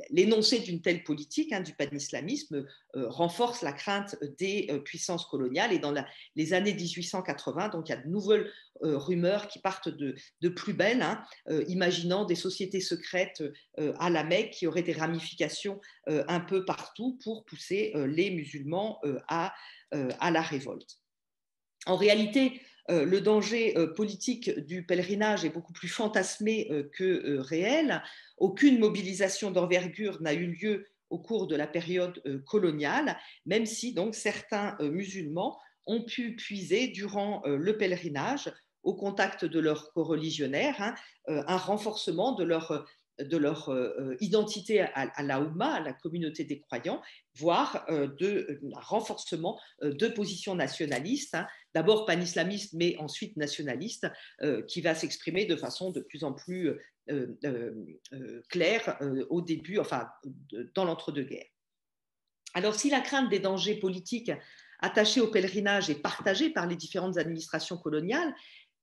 l'énoncé d'une telle politique, hein, du panislamisme, renforce la crainte des puissances coloniales. Et dans les années 1880, donc il y a de nouvelles rumeurs qui partent de plus belle, hein, imaginant des sociétés secrètes à la Mecque qui auraient des ramifications un peu partout pour pousser les musulmans à la révolte. En réalité, le danger politique du pèlerinage est beaucoup plus fantasmé que réel. Aucune mobilisation d'envergure n'a eu lieu au cours de la période coloniale, même si donc certains musulmans ont pu puiser durant le pèlerinage, au contact de leurs coreligionnaires, hein, un renforcement de leur identité à la Oumma, à la communauté des croyants, voire un renforcement de positions nationalistes, hein, d'abord pan-islamistes, mais ensuite nationalistes, qui va s'exprimer de façon de plus en plus claire au début, enfin, dans l'entre-deux-guerres. Alors, si la crainte des dangers politiques attachés au pèlerinage est partagée par les différentes administrations coloniales,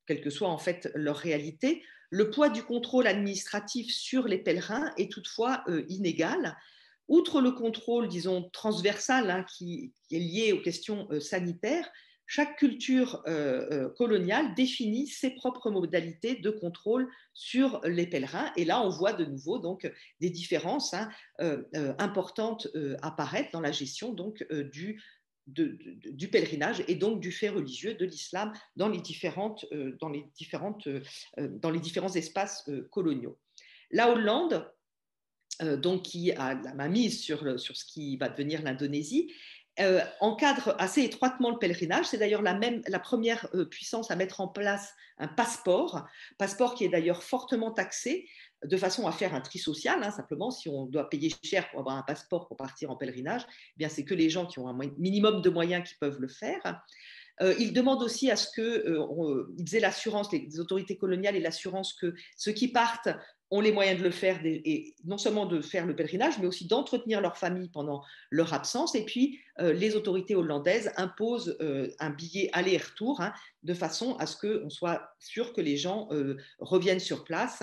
quelle que soit en fait leur réalité, le poids du contrôle administratif sur les pèlerins est toutefois inégal. Outre le contrôle, disons, transversal, hein, qui est lié aux questions sanitaires, chaque culture coloniale définit ses propres modalités de contrôle sur les pèlerins. Et là, on voit de nouveau donc des différences, hein, importantes apparaître dans la gestion donc, du pèlerinage et donc du fait religieux de l'islam dans les différents espaces coloniaux. La Hollande, donc, qui a la mainmise sur ce qui va devenir l'Indonésie, encadre assez étroitement le pèlerinage. C'est d'ailleurs la première puissance à mettre en place un passeport qui est d'ailleurs fortement taxé, de façon à faire un tri social, hein, simplement. Si on doit payer cher pour avoir un passeport pour partir en pèlerinage, eh bien c'est que les gens qui ont un minimum de moyens qui peuvent le faire. Il demande aussi à ce qu'ils aient l'assurance, les autorités coloniales aient l'assurance que ceux qui partent ont les moyens de le faire, et non seulement de faire le pèlerinage, mais aussi d'entretenir leur famille pendant leur absence. Et puis, les autorités hollandaises imposent un billet aller-retour, hein, de façon à ce qu'on soit sûr que les gens reviennent sur place.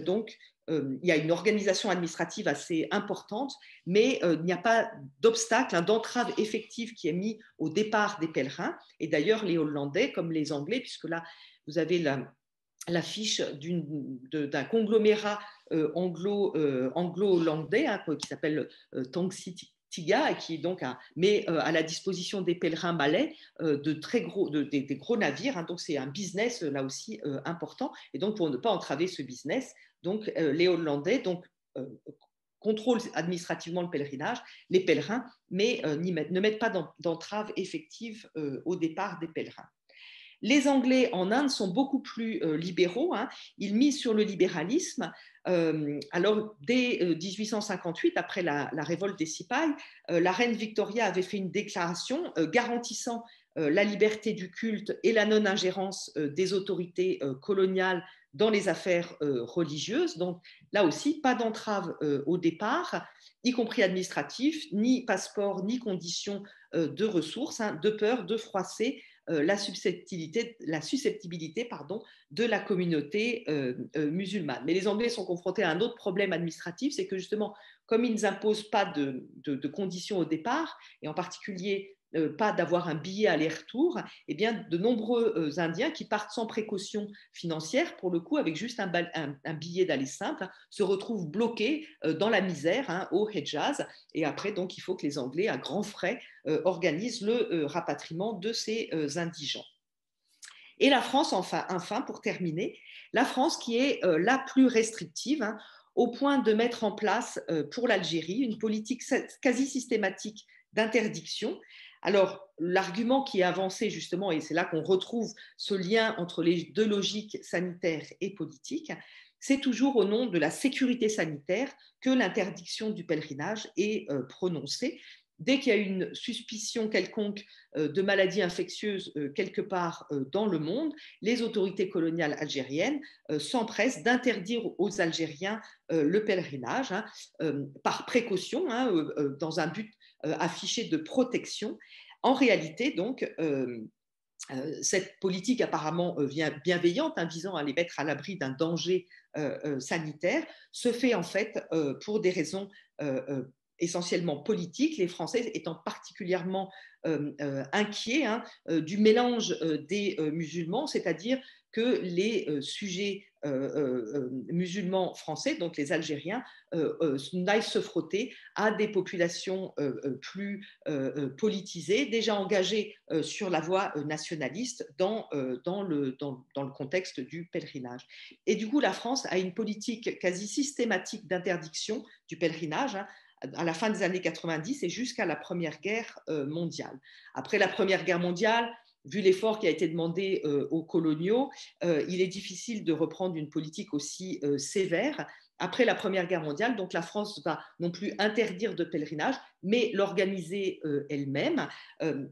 Donc, il y a une organisation administrative assez importante, mais il n'y a pas d'obstacle, hein, d'entrave effective qui est mis au départ des pèlerins. Et d'ailleurs, les Hollandais, comme les Anglais, puisque là, vous avez l'affiche d'un conglomérat anglo-hollandais, hein, qui s'appelle Tongsi Tiga, et qui donc met à la disposition des pèlerins malais des gros navires, hein, donc c'est un business là aussi important, et donc pour ne pas entraver ce business, donc les Hollandais donc, contrôlent administrativement le pèlerinage, les pèlerins, mais ne mettent pas d'entrave effective au départ des pèlerins. Les Anglais en Inde sont beaucoup plus libéraux, hein. Ils misent sur le libéralisme. Alors, dès 1858, après la révolte des Cipayes, la reine Victoria avait fait une déclaration garantissant la liberté du culte et la non-ingérence des autorités coloniales dans les affaires religieuses. Donc, là aussi, pas d'entrave au départ, y compris administratif, ni passeport, ni conditions de ressources, hein, de peur de froisser la susceptibilité de la communauté musulmane. Mais les Anglais sont confrontés à un autre problème administratif, c'est que justement, comme ils n'imposent pas de conditions au départ, et en particulier pas d'avoir un billet aller-retour, eh bien, de nombreux Indiens qui partent sans précaution financière, pour le coup, avec juste un billet d'aller simple, hein, se retrouvent bloqués dans la misère, hein, au Hedjaz. Et après, donc, il faut que les Anglais, à grands frais, organisent le rapatriement de ces indigents. Et la France, enfin, pour terminer, la France qui est la plus restrictive, hein. au point de mettre en place pour l'Algérie une politique quasi systématique d'interdiction. Alors, l'argument qui est avancé justement, et c'est là qu'on retrouve ce lien entre les deux logiques sanitaires et politiques, c'est toujours au nom de la sécurité sanitaire que l'interdiction du pèlerinage est prononcée. Dès qu'il y a une suspicion quelconque de maladie infectieuse quelque part dans le monde, les autorités coloniales algériennes s'empressent d'interdire aux Algériens le pèlerinage par précaution, dans un but affiché de protection. En réalité, donc, cette politique apparemment bienveillante, visant à les mettre à l'abri d'un danger sanitaire, se fait en fait pour des raisons essentiellement politiques, les Français étant particulièrement inquiets du mélange des musulmans, c'est-à-dire que les sujets musulmans français, donc les Algériens, n'aillent se frotter à des populations plus politisées, déjà engagées sur la voie nationaliste dans le contexte du pèlerinage. Et du coup, la France a une politique quasi systématique d'interdiction du pèlerinage à la fin des années 90 et jusqu'à la Première Guerre mondiale. Après la Première Guerre mondiale, vu l'effort qui a été demandé aux coloniaux, il est difficile de reprendre une politique aussi sévère. Après la Première Guerre mondiale, donc la France va non plus interdire de pèlerinage, mais l'organiser elle-même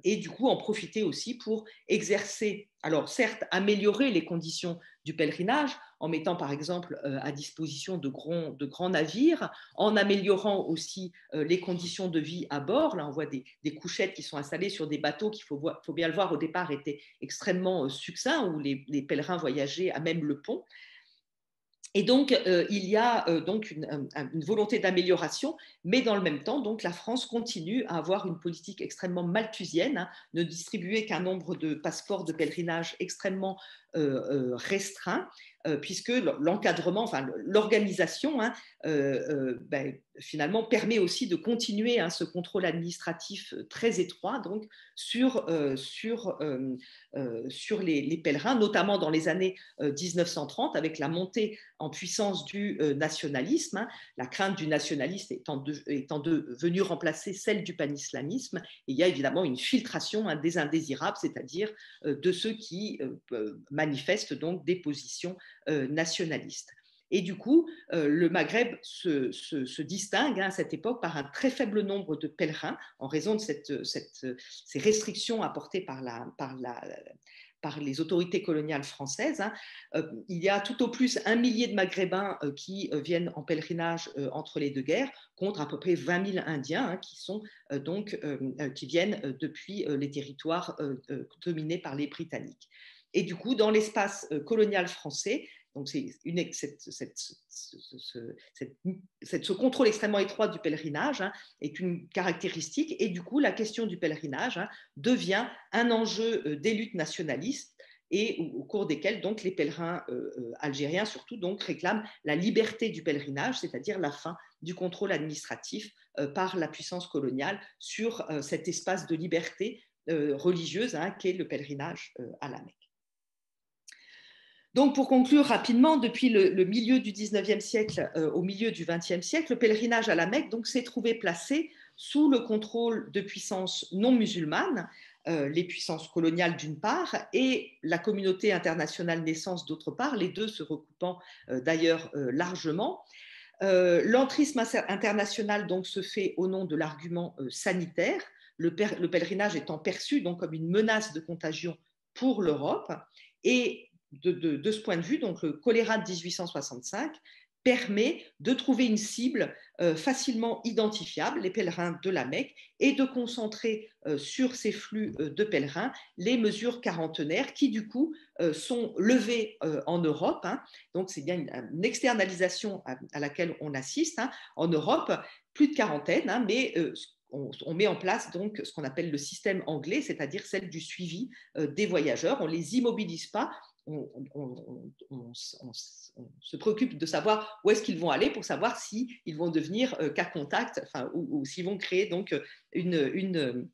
et du coup en profiter aussi pour exercer, alors certes, améliorer les conditions du pèlerinage en mettant par exemple à disposition de grands navires, en améliorant aussi les conditions de vie à bord. Là, on voit des couchettes qui sont installées sur des bateaux qui, faut bien le voir, au départ étaient extrêmement succincts, où les pèlerins voyageaient à même le pont. Et donc, il y a donc une volonté d'amélioration, mais dans le même temps, donc, la France continue à avoir une politique extrêmement malthusienne, ne distribuer qu'un nombre de passeports de pèlerinage extrêmement restreint, puisque l'encadrement, enfin l'organisation, finalement permet aussi de continuer ce contrôle administratif très étroit donc sur les pèlerins, notamment dans les années 1930, avec la montée en puissance du nationalisme, la crainte du nationalisme étant venue remplacer celle du panislamisme. Et il y a évidemment une filtration des indésirables, c'est-à-dire de ceux qui manifestent donc des positions nationalistes. Et du coup, le Maghreb se distingue à cette époque par un très faible nombre de pèlerins en raison de ces restrictions apportées par les autorités coloniales françaises. Il y a tout au plus 1 millier de Maghrébins qui viennent en pèlerinage entre les deux guerres, contre à peu près 20 000 Indiens qui viennent depuis les territoires dominés par les Britanniques. Et du coup, dans l'espace colonial français, donc ce contrôle extrêmement étroit du pèlerinage est une caractéristique, et du coup, la question du pèlerinage devient un enjeu des luttes nationalistes, et au cours desquelles donc les pèlerins algériens surtout donc réclament la liberté du pèlerinage, c'est-à-dire la fin du contrôle administratif par la puissance coloniale sur cet espace de liberté religieuse qu'est le pèlerinage à la Mecque. Donc, pour conclure rapidement, depuis le milieu du 19e siècle au milieu du 20e siècle, le pèlerinage à la Mecque s'est trouvé placé sous le contrôle de puissances non musulmanes, les puissances coloniales d'une part et la communauté internationale naissance d'autre part, les deux se recoupant d'ailleurs largement. L'entrisme international donc se fait au nom de l'argument sanitaire, le pèlerinage étant perçu donc comme une menace de contagion pour l'Europe. Et de ce point de vue, donc le choléra de 1865 permet de trouver une cible facilement identifiable, les pèlerins de la Mecque, et de concentrer sur ces flux de pèlerins les mesures quarantenaires qui, du coup, sont levées en Europe. Donc, c'est bien une externalisation à laquelle on assiste. En Europe, plus de quarantaine, mais on met en place donc ce qu'on appelle le système anglais, c'est-à-dire celle du suivi des voyageurs. On ne les immobilise pas. On se préoccupe de savoir où est-ce qu'ils vont aller pour savoir s'ils vont devenir cas contact, ou s'ils vont créer donc une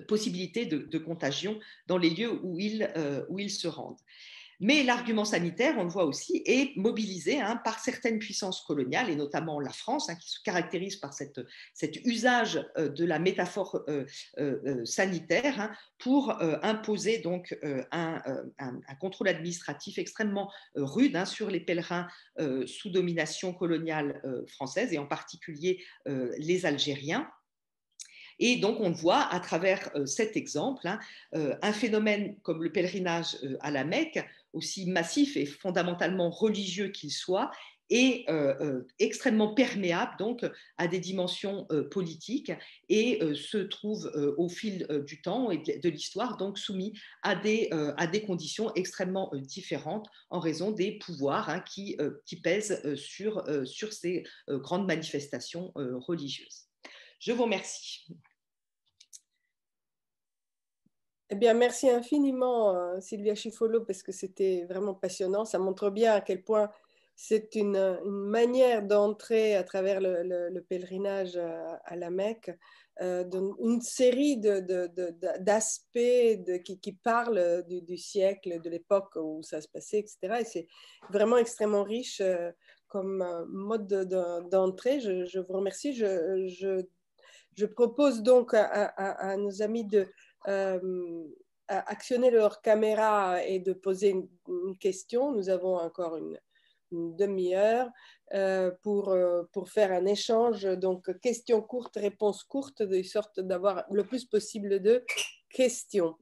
possibilité de contagion dans les lieux où ils se rendent. Mais l'argument sanitaire, on le voit aussi, est mobilisé par certaines puissances coloniales, et notamment la France, qui se caractérise par cet usage de la métaphore sanitaire pour imposer donc un contrôle administratif extrêmement rude sur les pèlerins sous domination coloniale française, et en particulier les Algériens. Et donc, on voit à travers cet exemple un phénomène comme le pèlerinage à la Mecque, aussi massif et fondamentalement religieux qu'il soit, est extrêmement perméable donc à des dimensions politiques, et se trouve au fil du temps et de l'histoire donc soumis à des conditions extrêmement différentes en raison des pouvoirs qui pèsent sur ces grandes manifestations religieuses. Je vous remercie. Eh bien, merci infiniment, Sylvia Schifolo, parce que c'était vraiment passionnant. Ça montre bien à quel point c'est une manière d'entrer à travers le pèlerinage à la Mecque, une série d'aspects qui parlent du siècle, de l'époque où ça se passait, etc. Et c'est vraiment extrêmement riche comme mode d'entrée. Je vous remercie. Je propose donc à nos amis de actionner leur caméra et de poser une question. Nous avons encore une demi-heure pour faire un échange. Donc, questions courtes, réponses courtes, de sorte d'avoir le plus possible de questions.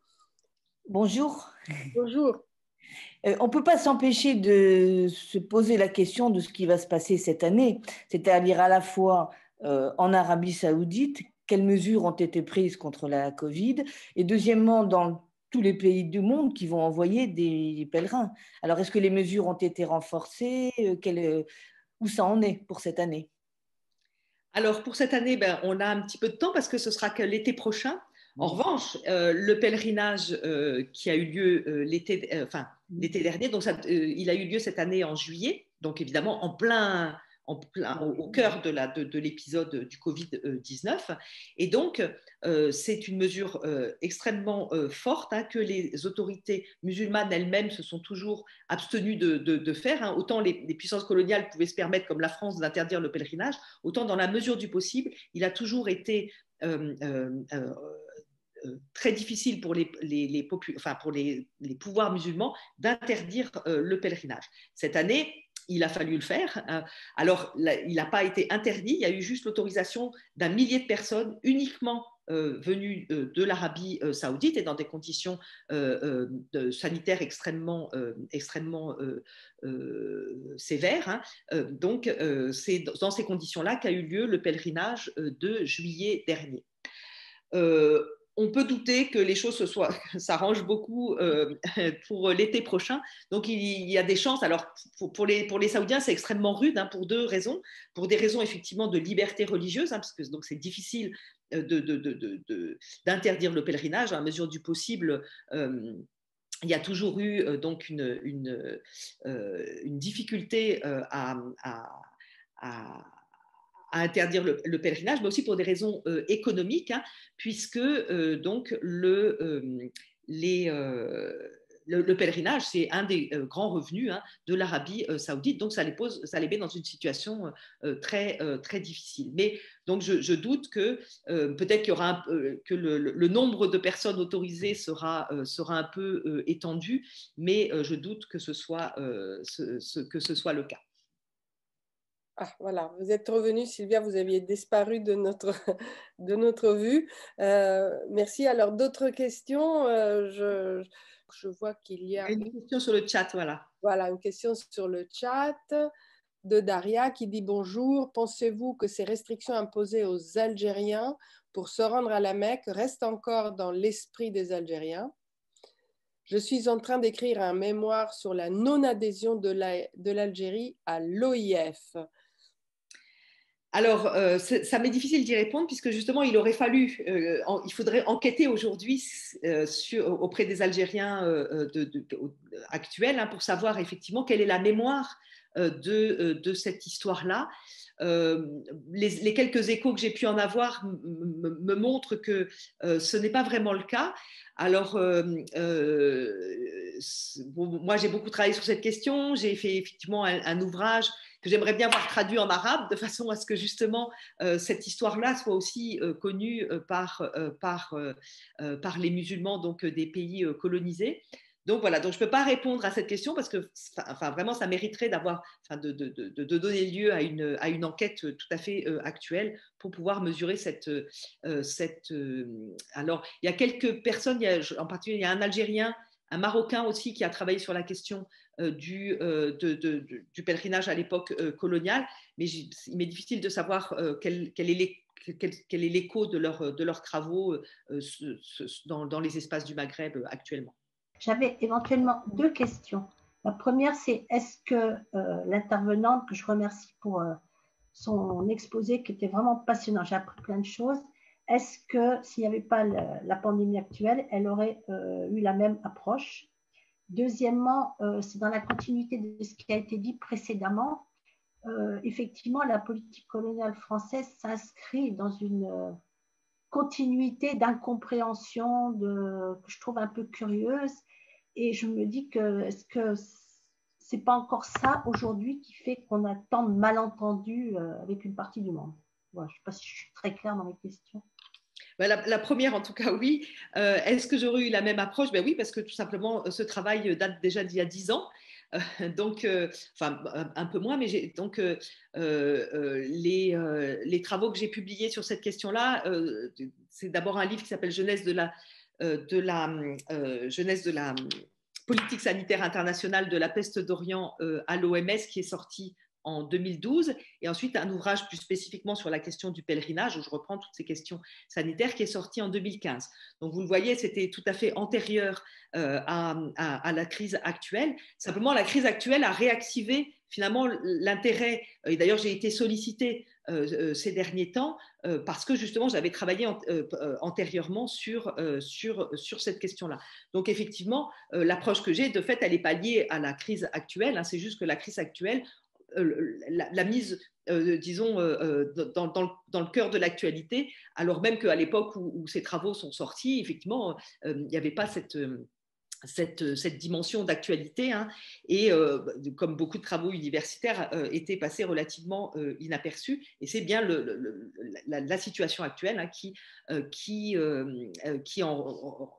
Bonjour. Bonjour. On ne peut pas s'empêcher de se poser la question de ce qui va se passer cette année, c'est-à-dire à la fois en Arabie Saoudite, quelles mesures ont été prises contre la Covid, et deuxièmement, dans tous les pays du monde qui vont envoyer des pèlerins. Alors, est-ce que les mesures ont été renforcées? Où ça en est pour cette année? Alors, pour cette année, on a un petit peu de temps parce que ce sera que l'été prochain. En revanche, le pèlerinage qui a eu lieu l'été dernier, donc il a eu lieu cette année en juillet, donc évidemment au cœur de l'épisode du Covid-19. Et donc, c'est une mesure extrêmement forte que les autorités musulmanes elles-mêmes se sont toujours abstenues de faire. Autant les puissances coloniales pouvaient se permettre, comme la France, d'interdire le pèlerinage, autant dans la mesure du possible, il a toujours été très difficile pour les pouvoirs musulmans d'interdire le pèlerinage. Cette année, il a fallu le faire. Alors, il n'a pas été interdit, il y a eu juste l'autorisation d'un millier de personnes uniquement venues de l'Arabie saoudite et dans des conditions sanitaires extrêmement sévères. Donc, c'est dans ces conditions-là qu'a eu lieu le pèlerinage de juillet dernier. On peut douter que les choses s'arrangent beaucoup pour l'été prochain. Donc, il y a des chances. Alors, pour les Saoudiens, c'est extrêmement rude pour deux raisons. Pour des raisons, effectivement, de liberté religieuse, parce que donc, c'est difficile d'interdire le pèlerinage à mesure du possible. Il y a toujours eu donc une difficulté à interdire le pèlerinage, mais aussi pour des raisons économiques, puisque donc le pèlerinage, c'est un des grands revenus de l'Arabie saoudite, donc ça les met dans une situation très difficile. Mais donc je doute que peut-être qu'il y aura que le nombre de personnes autorisées sera un peu étendu, mais je doute que ce soit le cas. Ah, voilà, vous êtes revenue, Sylvia, vous aviez disparu de notre vue. Merci. Alors, d'autres questions? Je vois qu'il y a une question sur le chat, voilà. Voilà, une question sur le chat de Daria qui dit bonjour. Pensez-vous que ces restrictions imposées aux Algériens pour se rendre à la Mecque restent encore dans l'esprit des Algériens? Je suis en train d'écrire un mémoire sur la non-adhésion de l'Algérie à l'OIF. Alors, ça m'est difficile d'y répondre puisque justement, il faudrait enquêter aujourd'hui auprès des Algériens actuels pour savoir effectivement quelle est la mémoire de cette histoire-là. Les quelques échos que j'ai pu en avoir me montrent que ce n'est pas vraiment le cas. Alors, moi, j'ai beaucoup travaillé sur cette question. J'ai fait effectivement un ouvrage que j'aimerais bien voir traduit en arabe, de façon à ce que justement cette histoire-là soit aussi connue par les musulmans donc, des pays colonisés. Donc voilà, donc je ne peux pas répondre à cette question parce que vraiment ça mériterait de donner lieu à une enquête tout à fait actuelle pour pouvoir mesurer alors il y a quelques personnes, en particulier il y a un Algérien, un Marocain aussi qui a travaillé sur la question du pèlerinage à l'époque coloniale, mais il m'est difficile de savoir quel est l'écho de leurs travaux dans les espaces du Maghreb actuellement. J'avais éventuellement deux questions. La première, c'est est-ce que l'intervenante, que je remercie pour son exposé qui était vraiment passionnant, j'ai appris plein de choses, est-ce que s'il n'y avait pas la pandémie actuelle, elle aurait eu la même approche? Deuxièmement, c'est dans la continuité de ce qui a été dit précédemment. Effectivement, la politique coloniale française s'inscrit dans une continuité d'incompréhension que je trouve un peu curieuse. Et je me dis est-ce que c'est pas encore ça aujourd'hui qui fait qu'on a tant de malentendus avec une partie du monde? Voilà, je ne sais pas si je suis très claire dans mes questions. La première, en tout cas, oui. Est-ce que j'aurais eu la même approche? Oui, parce que tout simplement, ce travail date déjà d'il y a 10 ans. Donc, enfin, un peu moins, mais donc les travaux que j'ai publiés sur cette question-là, c'est d'abord un livre qui s'appelle Jeunesse de la politique sanitaire internationale de la peste d'Orient à l'OMS, qui est sorti en 2012, et ensuite un ouvrage plus spécifiquement sur la question du pèlerinage, où je reprends toutes ces questions sanitaires, qui est sorti en 2015. Donc vous le voyez, c'était tout à fait antérieur à la crise actuelle. Simplement, la crise actuelle a réactivé finalement l'intérêt, et d'ailleurs j'ai été sollicitée ces derniers temps parce que justement j'avais travaillé antérieurement sur cette question-là. Donc effectivement, l'approche que j'ai, de fait, elle n'est pas liée à la crise actuelle, hein, c'est juste que la crise actuelle la mise, disons, dans le cœur de l'actualité, alors même qu'à l'époque où ces travaux sont sortis, effectivement, il n'y avait pas cette dimension d'actualité, hein, et comme beaucoup de travaux universitaires étaient passés relativement inaperçus, et c'est bien la situation actuelle, hein, qui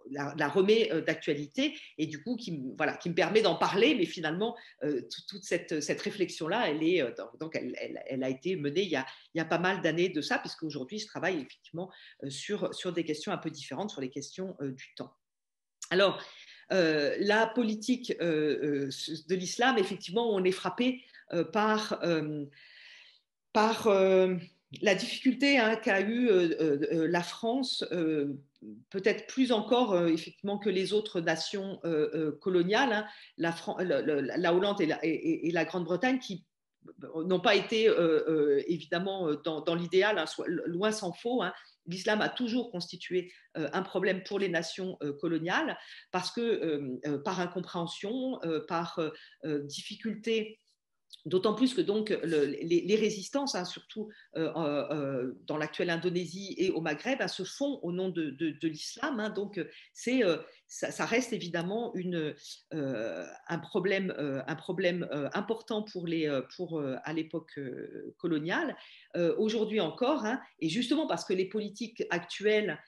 la remet d'actualité, et du coup qui me permet d'en parler, mais finalement toute cette réflexion-là, elle a été menée il y a pas mal d'années de ça, puisqu'aujourd'hui je travaille effectivement sur des questions un peu différentes, sur les questions du temps. Alors, la politique de l'islam, effectivement, on est frappé par la difficulté, hein, qu'a eu la France, peut-être plus encore effectivement que les autres nations coloniales, hein, la Hollande et la Grande-Bretagne, qui n'ont pas été évidemment dans l'idéal, hein, loin s'en faut, hein. L'islam a toujours constitué un problème pour les nations coloniales parce que par incompréhension, par difficulté. D'autant plus que donc les résistances, hein, surtout dans l'actuelle Indonésie et au Maghreb, hein, se font au nom de l'islam. Hein, donc ça reste évidemment un problème important pour à l'époque coloniale. Aujourd'hui encore, hein, et justement parce que les politiques actuelles,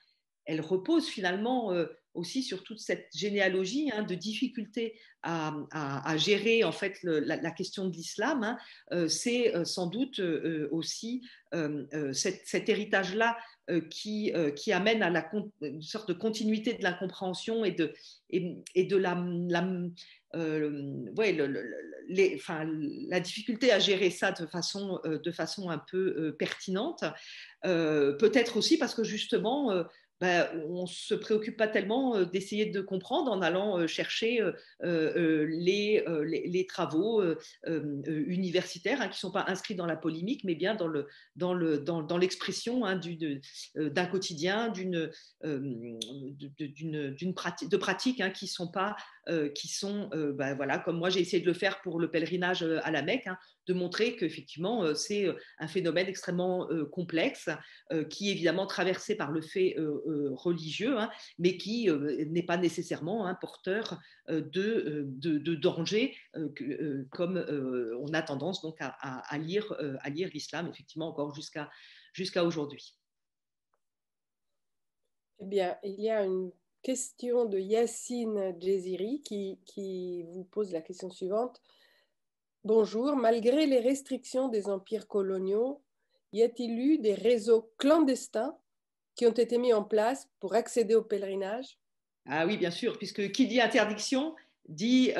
elles reposent finalement aussi sur toute cette généalogie, hein, de difficultés à gérer en fait la question de l'islam, hein. C'est sans doute aussi cet héritage-là qui amène à une sorte de continuité de l'incompréhension et de la difficulté à gérer ça de façon un peu pertinente. Peut-être aussi parce que justement on ne se préoccupe pas tellement d'essayer de comprendre en allant chercher les travaux universitaires, hein, qui ne sont pas inscrits dans la polémique, mais bien dans l'expression, hein, d'un quotidien, de pratiques, hein, qui ne sont pas qui sont, voilà, comme moi j'ai essayé de le faire pour le pèlerinage à la Mecque, hein, de montrer qu'effectivement c'est un phénomène extrêmement complexe, qui est évidemment traversé par le fait religieux, hein, mais qui n'est pas nécessairement un porteur de danger, comme on a tendance donc à lire l'islam, effectivement, encore jusqu'à aujourd'hui. Eh bien, il y a une question de Yacine Djeziri qui vous pose la question suivante. Bonjour, malgré les restrictions des empires coloniaux, y a-t-il eu des réseaux clandestins qui ont été mis en place pour accéder au pèlerinage? Ah oui, bien sûr, puisque qui dit interdiction dit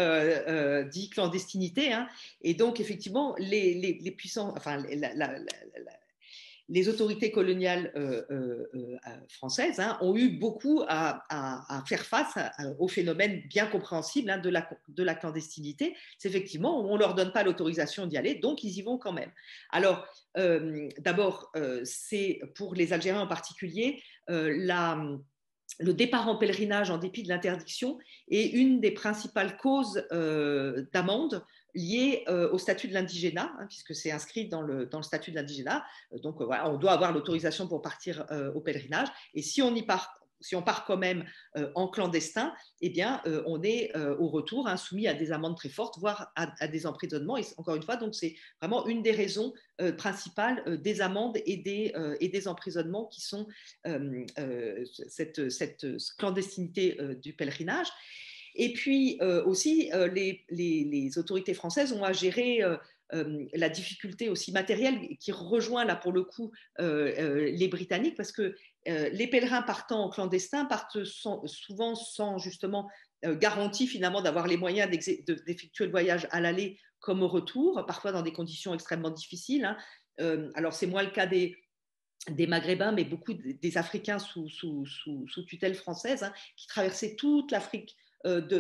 clandestinité, hein, et donc effectivement les puissants, enfin les autorités coloniales françaises, hein, ont eu beaucoup à faire face au phénomène bien compréhensible, hein, de la clandestinité. C'est effectivement, on ne leur donne pas l'autorisation d'y aller, donc ils y vont quand même. Alors, d'abord, c'est pour les Algériens en particulier, le départ en pèlerinage en dépit de l'interdiction est une des principales causes d'amende liées au statut de l'indigénat, hein, puisque c'est inscrit dans le statut de l'indigénat. Donc voilà, on doit avoir l'autorisation pour partir au pèlerinage. Et si on part quand même en clandestin, eh bien, on est au retour, hein, soumis à des amendes très fortes, voire à des emprisonnements. Et encore une fois, donc c'est vraiment une des raisons principales des amendes et des emprisonnements qui sont cette clandestinité du pèlerinage. Et puis aussi, les autorités françaises ont à gérer la difficulté aussi matérielle qui rejoint là pour le coup les Britanniques, parce que les pèlerins partant en clandestin partent souvent sans justement garantie finalement d'avoir les moyens d'effectuer le voyage à l'aller comme au retour, parfois dans des conditions extrêmement difficiles, hein. Alors c'est moins le cas des Maghrébins, mais beaucoup des Africains sous tutelle française, hein, qui traversaient toute l'Afrique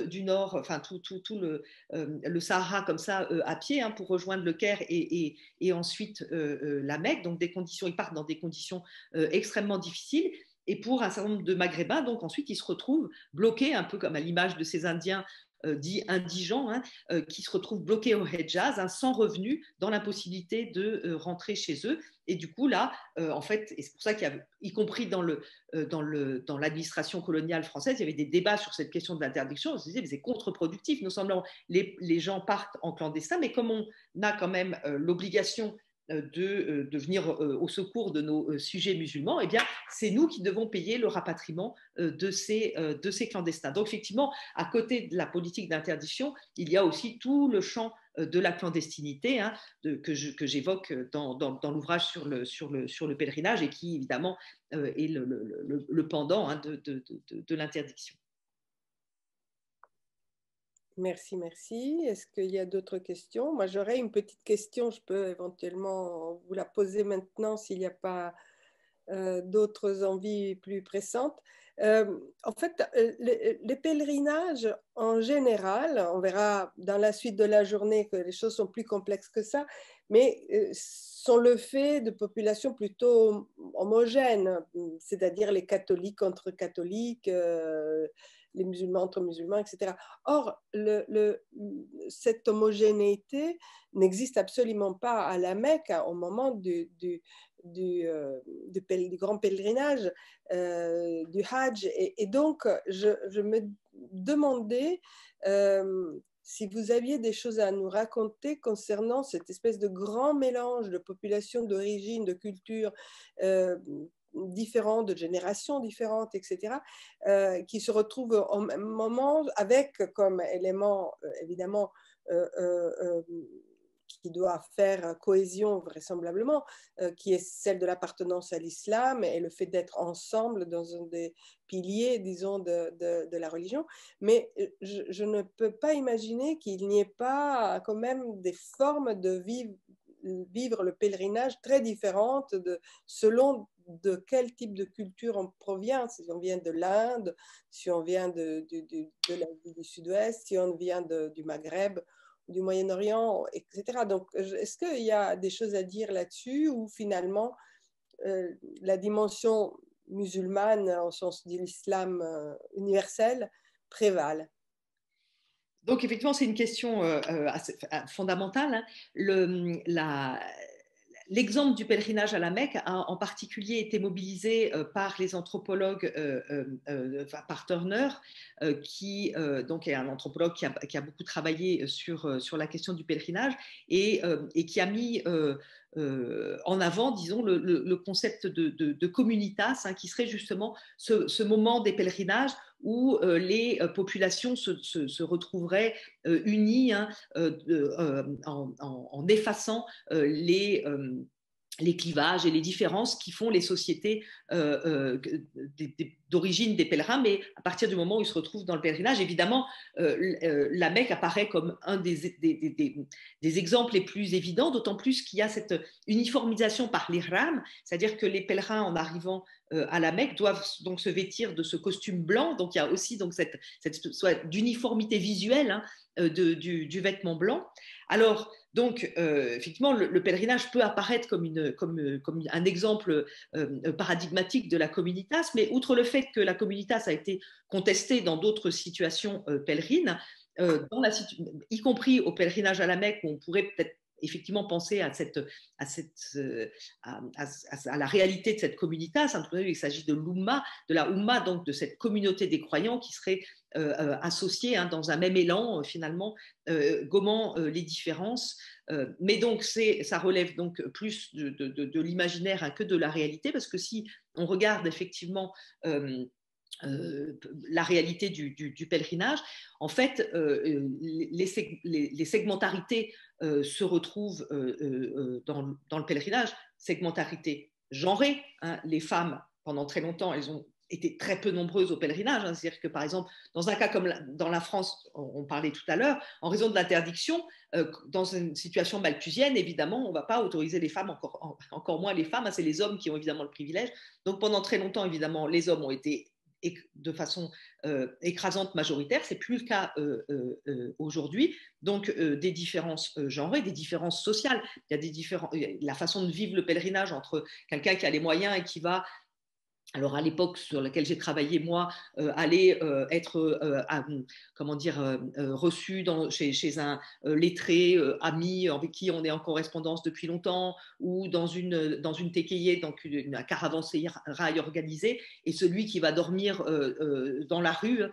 du Nord, enfin tout le Sahara comme ça à pied, hein, pour rejoindre le Caire et ensuite la Mecque. Donc ils partent dans des conditions extrêmement difficiles. Et pour un certain nombre de Maghrébins, donc ensuite ils se retrouvent bloqués, un peu comme à l'image de ces Indiens dits indigents, hein, qui se retrouvent bloqués au Hedjaz, hein, sans revenus, dans l'impossibilité de rentrer chez eux. Et du coup, là, en fait, et c'est pour ça qu'il y a, y compris dans l'administration coloniale française, il y avait des débats sur cette question de l'interdiction. On se disait, mais c'est contre-productif. Nous semblons, les gens partent en clandestin, mais comme on a quand même l'obligation de venir au secours de nos sujets musulmans, eh bien, c'est nous qui devons payer le rapatriement de ces clandestins. Donc, effectivement, à côté de la politique d'interdiction, il y a aussi tout le champ de la clandestinité, hein, que j'évoque dans l'ouvrage sur le pèlerinage, et qui, évidemment, est le pendant, hein, de l'interdiction. Merci, merci. Est-ce qu'il y a d'autres questions? Moi, j'aurais une petite question. Je peux éventuellement vous la poser maintenant s'il n'y a pas d'autres envies plus pressantes. En fait, les pèlerinages, en général, on verra dans la suite de la journée que les choses sont plus complexes que ça, mais sont le fait de populations plutôt homogènes, c'est-à-dire les catholiques entre catholiques, les musulmans entre musulmans, etc. Or, cette homogénéité n'existe absolument pas à la Mecque au moment du grand pèlerinage, du Hajj. Et donc, je me demandais si vous aviez des choses à nous raconter concernant cette espèce de grand mélange de populations d'origine, de cultures différentes, de générations différentes, etc., qui se retrouvent au même moment avec comme élément, évidemment, qui doit faire cohésion vraisemblablement, qui est celle de l'appartenance à l'islam et le fait d'être ensemble dans un des piliers, disons, de la religion. Mais je ne peux pas imaginer qu'il n'y ait pas quand même des formes de vivre le pèlerinage très différentes selon de quel type de culture on provient. Si on vient de l'Inde, si on vient de l'Asie du Sud-Ouest, si on vient du Maghreb, du Moyen-Orient, etc. Donc, est-ce qu'il y a des choses à dire là-dessus, ou finalement la dimension musulmane, au sens de l'islam universel, prévale? Donc, effectivement, c'est une question fondamentale. Hein. L'exemple du pèlerinage à la Mecque a en particulier été mobilisé par les anthropologues, par Turner, qui donc est un anthropologue qui a beaucoup travaillé sur la question du pèlerinage et qui a mis en avant, disons, le concept de communitas, hein, qui serait justement ce moment des pèlerinages où les populations se retrouveraient unies, hein, en effaçant les clivages et les différences qui font les sociétés d'origine des pèlerins, mais à partir du moment où ils se retrouvent dans le pèlerinage, évidemment, la Mecque apparaît comme un des exemples les plus évidents, d'autant plus qu'il y a cette uniformisation par l'ihram, c'est-à-dire que les pèlerins, en arrivant à la Mecque, doivent donc se vêtir de ce costume blanc, donc il y a aussi donc cette soit d'uniformité visuelle, hein, du vêtement blanc. Alors, donc, effectivement, le pèlerinage peut apparaître comme un exemple paradigmatique de la communitas, mais outre le fait que la communitas a été contestée dans d'autres situations pèlerines, y compris au pèlerinage à la Mecque, où on pourrait peut-être effectivement penser à la réalité de cette communitas. Il s'agit de la Oumma, donc de cette communauté des croyants qui serait associée, hein, dans un même élan, finalement, gommant les différences. Mais donc, ça relève donc plus de l'imaginaire, hein, que de la réalité, parce que si on regarde effectivement la réalité du pèlerinage, en fait, les segmentarités se retrouvent dans le pèlerinage, segmentarité genrée, hein. Les femmes, pendant très longtemps, elles ont été très peu nombreuses au pèlerinage, hein. C'est-à-dire que, par exemple, dans un cas comme dans la France, on parlait tout à l'heure, en raison de l'interdiction, dans une situation malthusienne, évidemment, on ne va pas autoriser les femmes, encore moins les femmes, hein. C'est les hommes qui ont évidemment le privilège. Donc, pendant très longtemps, évidemment, les hommes ont été de façon écrasante majoritaire. C'est plus le cas aujourd'hui. Donc, des différences genrées, des différences sociales. Il y a la façon de vivre le pèlerinage entre quelqu'un qui a les moyens et qui va, alors à l'époque sur laquelle j'ai travaillé moi, aller être reçu chez un lettré ami avec qui on est en correspondance depuis longtemps, ou dans une TKI, donc une caravansérail organisée, et celui qui va dormir dans la rue,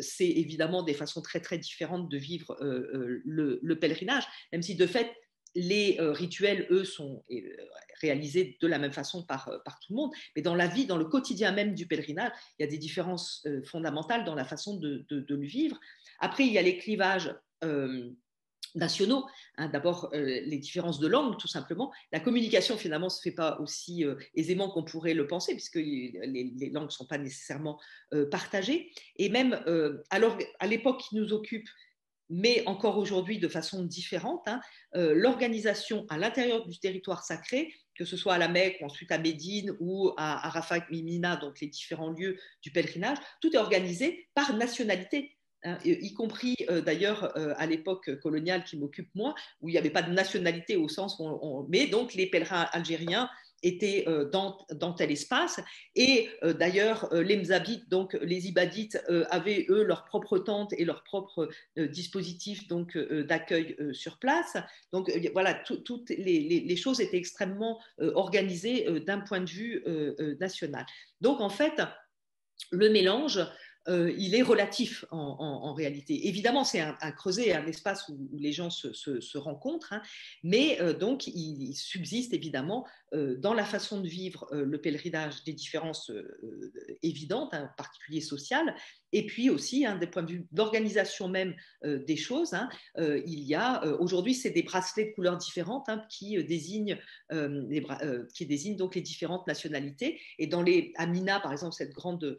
c'est évidemment des façons très très différentes de vivre le pèlerinage, même si de fait les rituels, eux, sont réalisés de la même façon par tout le monde. Mais dans la vie, dans le quotidien même du pèlerinage, il y a des différences fondamentales dans la façon de le vivre. Après, il y a les clivages nationaux, hein. D'abord, les différences de langue, tout simplement. La communication, finalement, ne se fait pas aussi aisément qu'on pourrait le penser, puisque les langues ne sont pas nécessairement partagées. Et même, alors, à l'époque qui nous occupe, mais encore aujourd'hui de façon différente, hein, l'organisation à l'intérieur du territoire sacré, que ce soit à la Mecque, ensuite à Médine ou à Arafat et Mina, donc les différents lieux du pèlerinage, tout est organisé par nationalité, hein, y compris d'ailleurs à l'époque coloniale qui m'occupe moi, où il n'y avait pas de nationalité au sens mais donc les pèlerins algériens étaient dans tel espace. Et d'ailleurs, les Mzabites, donc les Ibadites, avaient eux leur propre tente et leur propre dispositif donc d'accueil sur place. Donc voilà, toutes les choses étaient extrêmement organisées d'un point de vue national. Donc en fait, le mélange, il est relatif en réalité. Évidemment, c'est un creuset, un espace où les gens se rencontrent, hein, mais donc il subsiste évidemment dans la façon de vivre le pèlerinage des différences évidentes, hein, en particulier sociales, et puis aussi, hein, des points de vue d'organisation même des choses, hein, il y a aujourd'hui, c'est des bracelets de couleurs différentes, hein, qui désignent donc les différentes nationalités. Et dans à Mina, par exemple, cette grande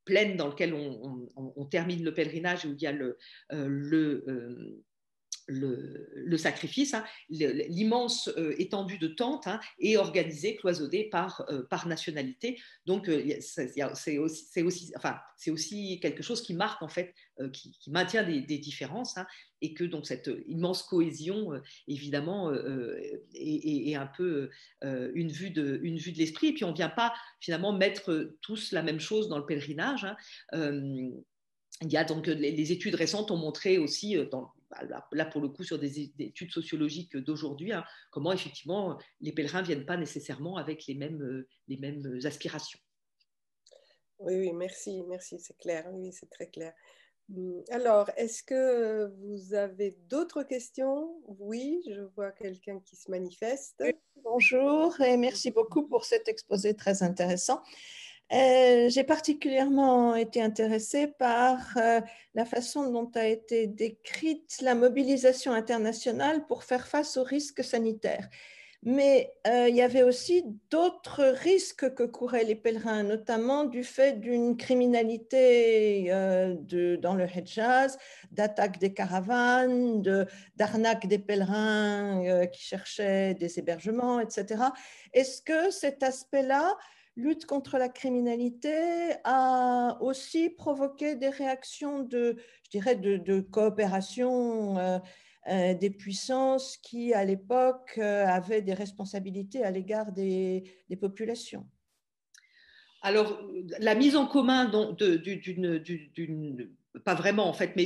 plaine dans laquelle on termine le pèlerinage, où il y a le sacrifice, hein, l'immense étendue de tentes, hein, est organisée, cloisonnée par nationalité. Donc, c'est aussi quelque chose qui marque, en fait, qui maintient des différences, hein, et que donc cette immense cohésion, évidemment, est un peu une vue de l'esprit. Et puis, on ne vient pas finalement mettre tous la même chose dans le pèlerinage, hein. il y a donc les études récentes ont montré aussi, là pour le coup sur des études sociologiques d'aujourd'hui, hein, comment effectivement les pèlerins ne viennent pas nécessairement avec les mêmes aspirations. Oui, oui, merci, c'est clair, oui, c'est très clair. Alors, est-ce que vous avez d'autres questions? Oui, je vois quelqu'un qui se manifeste. Oui, bonjour et merci beaucoup pour cet exposé très intéressant. J'ai particulièrement été intéressée par la façon dont a été décrite la mobilisation internationale pour faire face aux risques sanitaires. Mais il y avait aussi d'autres risques que couraient les pèlerins, notamment du fait d'une criminalité dans le Hedjaz, d'attaques des caravanes, d'arnaques des pèlerins qui cherchaient des hébergements, etc. Est-ce que cet aspect-là, lutte contre la criminalité, a aussi provoqué des réactions je dirais, de coopération des puissances qui, à l'époque, avaient des responsabilités à l'égard des populations? Alors, la mise en commun pas vraiment en fait, mais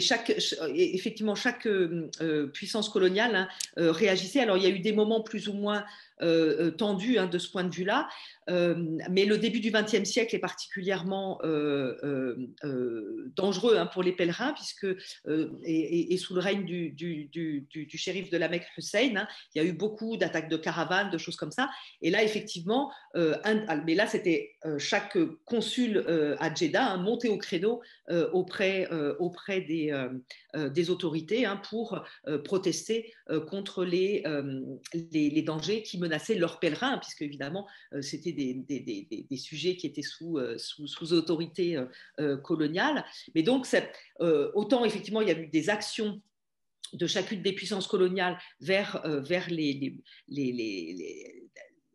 effectivement, chaque puissance coloniale, hein, réagissait. Alors, il y a eu des moments plus ou moins tendus, hein, de ce point de vue-là, mais le début du XXe siècle est particulièrement dangereux, hein, pour les pèlerins, puisque et sous le règne du shérif de la Mecque Hussein, hein, il y a eu beaucoup d'attaques de caravanes, de choses comme ça. Et là, effectivement, mais là, c'était chaque consul à Jeddah, hein, monté au créneau auprès des autorités, hein, pour protester contre les dangers qui menaçaient leurs pèlerins, puisque évidemment c'était des sujets qui étaient sous autorité coloniale. Mais donc, autant effectivement il y a eu des actions de chacune des puissances coloniales vers les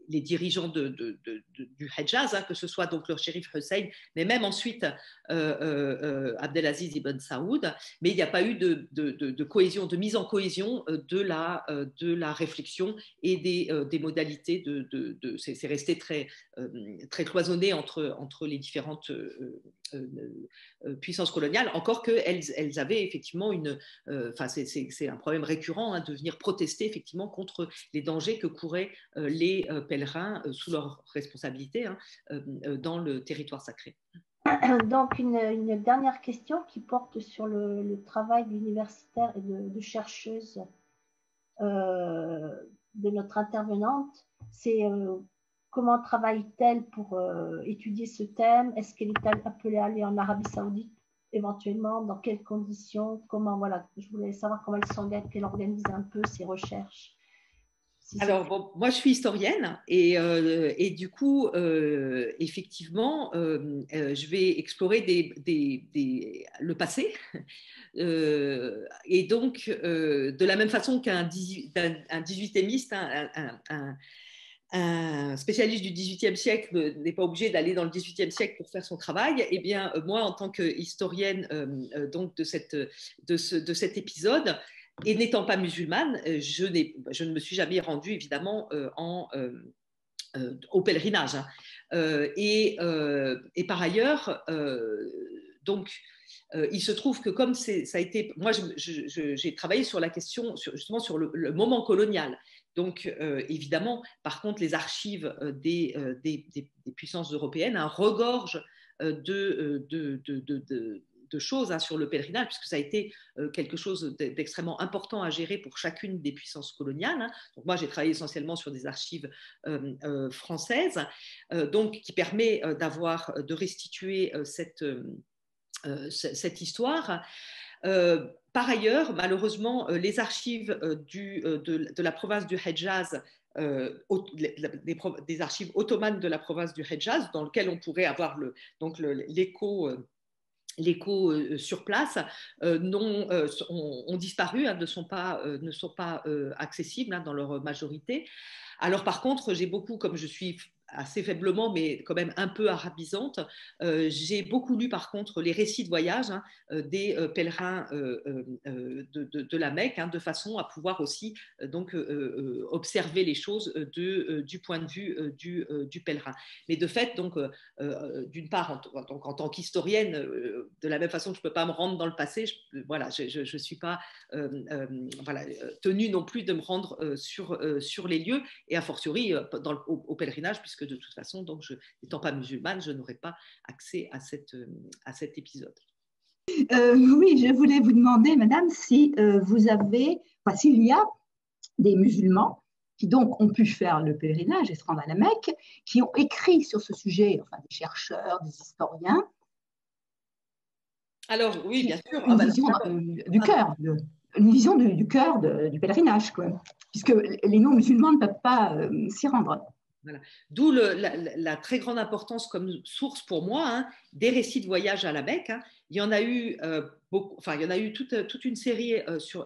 dirigeants du Hedjaz, hein, que ce soit donc le shérif Hussein, mais même ensuite Abdelaziz ibn Saoud, mais il n'y a pas eu de cohésion, de mise en cohésion de la réflexion et des modalités. C'est resté très cloisonné entre les différentes puissances coloniales, encore qu'elles avaient effectivement c'est un problème récurrent, hein, de venir protester effectivement contre les dangers que couraient les pèlerins sous leur responsabilité, hein, dans le territoire sacré. Donc, une dernière question qui porte sur le travail d'universitaire et de chercheuse de notre intervenante. C'est comment travaille-t-elle pour étudier ce thème? Est-ce qu'elle est appelée à aller en Arabie Saoudite éventuellement? Dans quelles conditions? Comment, voilà, je voulais savoir comment elle s'engage, qu'elle organise un peu ses recherches. Alors, bon, moi, je suis historienne et du coup, effectivement, je vais explorer le passé. Et donc, de la même façon qu'un 18e, un spécialiste du XVIIIe siècle n'est pas obligé d'aller dans le XVIIIe siècle pour faire son travail, eh bien, moi, en tant qu'historienne donc de cet épisode, et n'étant pas musulmane, je ne me suis jamais rendue évidemment au pèlerinage, hein. Et par ailleurs, donc, il se trouve que comme ça a été, moi j'ai travaillé sur la question, justement sur le moment colonial. Donc évidemment, par contre, les archives des puissances européennes, hein, regorgent de choses, hein, sur le pèlerinage, puisque ça a été quelque chose d'extrêmement important à gérer pour chacune des puissances coloniales, hein. Donc moi, j'ai travaillé essentiellement sur des archives françaises, donc qui permet de restituer cette histoire. Par ailleurs, malheureusement, les archives de la province du Hedjaz, des archives ottomanes de la province du Hedjaz, dans lesquelles on pourrait avoir l'écho sur place, ont disparu, hein, ne sont pas accessibles, hein, dans leur majorité. Alors par contre, j'ai beaucoup, comme je suis assez faiblement, mais quand même un peu arabisante. J'ai beaucoup lu par contre les récits de voyage des pèlerins de la Mecque, de façon à pouvoir aussi donc observer les choses du point de vue du pèlerin. Mais de fait, donc d'une part, en tant qu'historienne, de la même façon que je ne peux pas me rendre dans le passé, je suis pas tenue non plus de me rendre sur les lieux, et a fortiori au pèlerinage, puisque de toute façon, donc n'étant pas musulmane, je n'aurais pas accès à cet épisode. Oui, je voulais vous demander, madame, si s'il y a des musulmans qui donc ont pu faire le pèlerinage et se rendre à la Mecque, qui ont écrit sur ce sujet, enfin des chercheurs, des historiens. Alors oui, bien sûr. Une vision du cœur, une vision du cœur du pèlerinage, quoi, puisque les non-musulmans ne peuvent pas s'y rendre. Voilà. D'où la très grande importance comme source pour moi des récits de voyage à la Mecque. Il y en a eu il y en a eu toute une série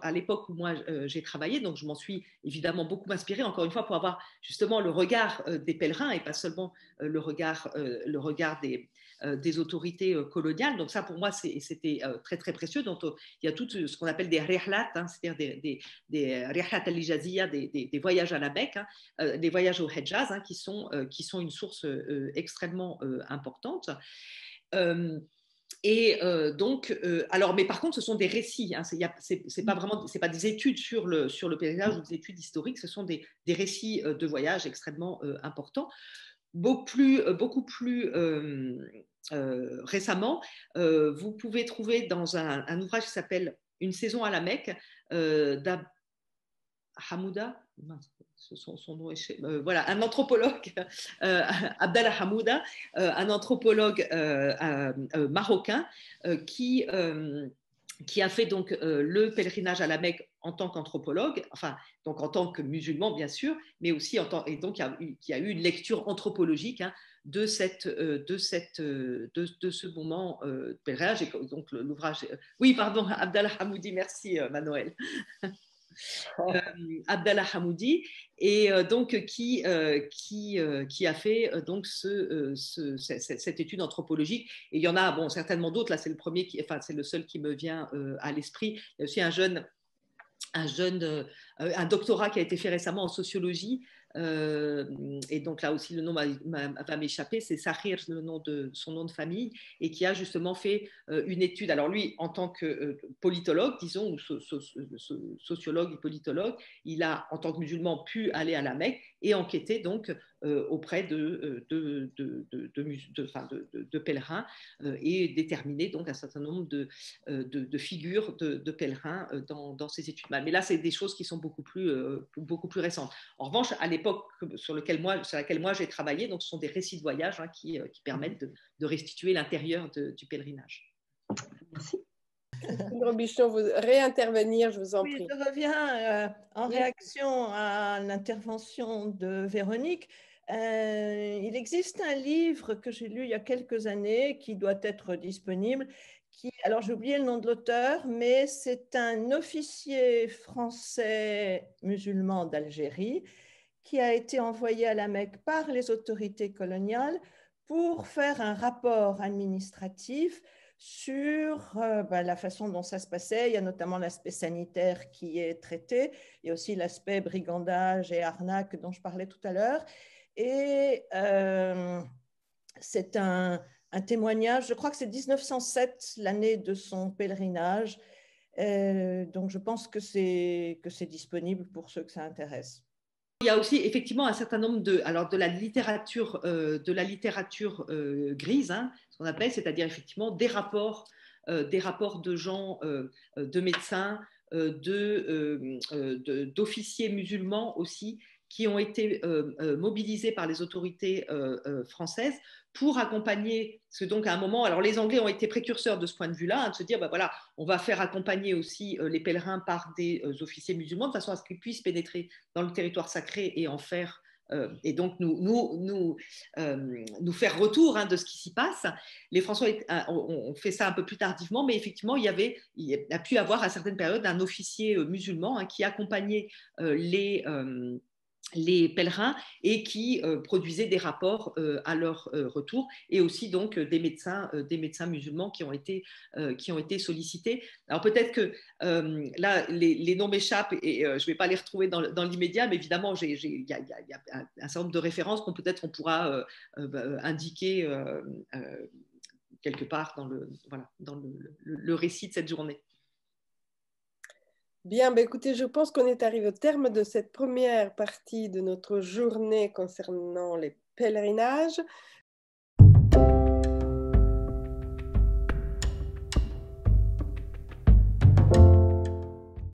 à l'époque où moi j'ai travaillé, donc je m'en suis évidemment beaucoup inspirée, encore une fois, pour avoir justement le regard des pèlerins et pas seulement le regard des autorités coloniales. Donc ça, pour moi, c'était très, très précieux. Donc, il y a tout ce qu'on appelle des rihlat, c'est-à-dire des rihlat al-Hijaziyya, des voyages à la Mecque, des voyages au Hejaz, qui sont une source extrêmement importante. Mais par contre, ce sont des récits. C'est pas des études sur le pèlerinage ou des études historiques. Ce sont des récits de voyage extrêmement importants. Beaucoup plus récemment, vous pouvez trouver dans un ouvrage qui s'appelle Une saison à la Mecque Hamouda, son nom est un anthropologue, Abdallah Hamouda, un anthropologue marocain qui a fait donc le pèlerinage à la Mecque en tant qu'anthropologue, donc en tant que musulman bien sûr, mais aussi qui a eu une lecture anthropologique de ce moment de pèlerinage. Et donc l'ouvrage, oui pardon, Abdallah Hamoudi, merci Manoël. Abdallah Hamoudi, et donc qui a fait donc cette étude anthropologique. Et il y en a certainement d'autres. Là, c'est le seul qui me vient à l'esprit. Il y a aussi un doctorat qui a été fait récemment en sociologie. Et donc là aussi le nom va m'échapper, c'est Sahir, son nom de famille, et qui a justement fait une étude. Alors lui, en tant que politologue, disons, ou sociologue et politologue, il a, en tant que musulman, pu aller à la Mecque et enquêter donc auprès de pèlerins et déterminer donc un certain nombre de figures de pèlerins dans ces études. Mais là, c'est des choses qui sont beaucoup plus récentes. En revanche, à l'époque sur laquelle moi j'ai travaillé, donc ce sont des récits de voyage qui permettent de restituer l'intérieur du pèlerinage. Merci. Robichon, vous réintervenir, je vous en prie. Je reviens en réaction à l'intervention de Véronique. Il existe un livre que j'ai lu il y a quelques années qui doit être disponible. Alors j'ai oublié le nom de l'auteur, mais c'est un officier français musulman d'Algérie qui a été envoyé à la Mecque par les autorités coloniales pour faire un rapport administratif sur la façon dont ça se passait. Il y a notamment l'aspect sanitaire qui est traité, il y a aussi l'aspect brigandage et arnaque dont je parlais tout à l'heure. Et c'est un témoignage, je crois que c'est 1907, l'année de son pèlerinage. Donc je pense que c'est disponible pour ceux que ça intéresse. Il y a aussi effectivement un certain nombre de la littérature grise, ce qu'on appelle, c'est-à-dire effectivement des rapports de gens, de médecins, d'officiers musulmans aussi, qui ont été mobilisés par les autorités françaises pour accompagner, parce que donc à un moment, alors les Anglais ont été précurseurs de ce point de vue-là, de se dire, on va faire accompagner aussi les pèlerins par des officiers musulmans, de façon à ce qu'ils puissent pénétrer dans le territoire sacré et en faire, et donc nous faire retour de ce qui s'y passe. Les Français ont fait ça un peu plus tardivement, mais effectivement, il a pu avoir à certaines périodes un officier musulman qui accompagnait les pèlerins et qui produisaient des rapports à leur retour, et aussi donc des médecins musulmans qui ont été sollicités. Alors peut-être que là, les noms m'échappent et je ne vais pas les retrouver dans l'immédiat, mais évidemment, il y a un certain nombre de références qu'on peut-être on pourra indiquer quelque part dans le récit de cette journée. Bien, ben écoutez, je pense qu'on est arrivé au terme de cette première partie de notre journée concernant les pèlerinages.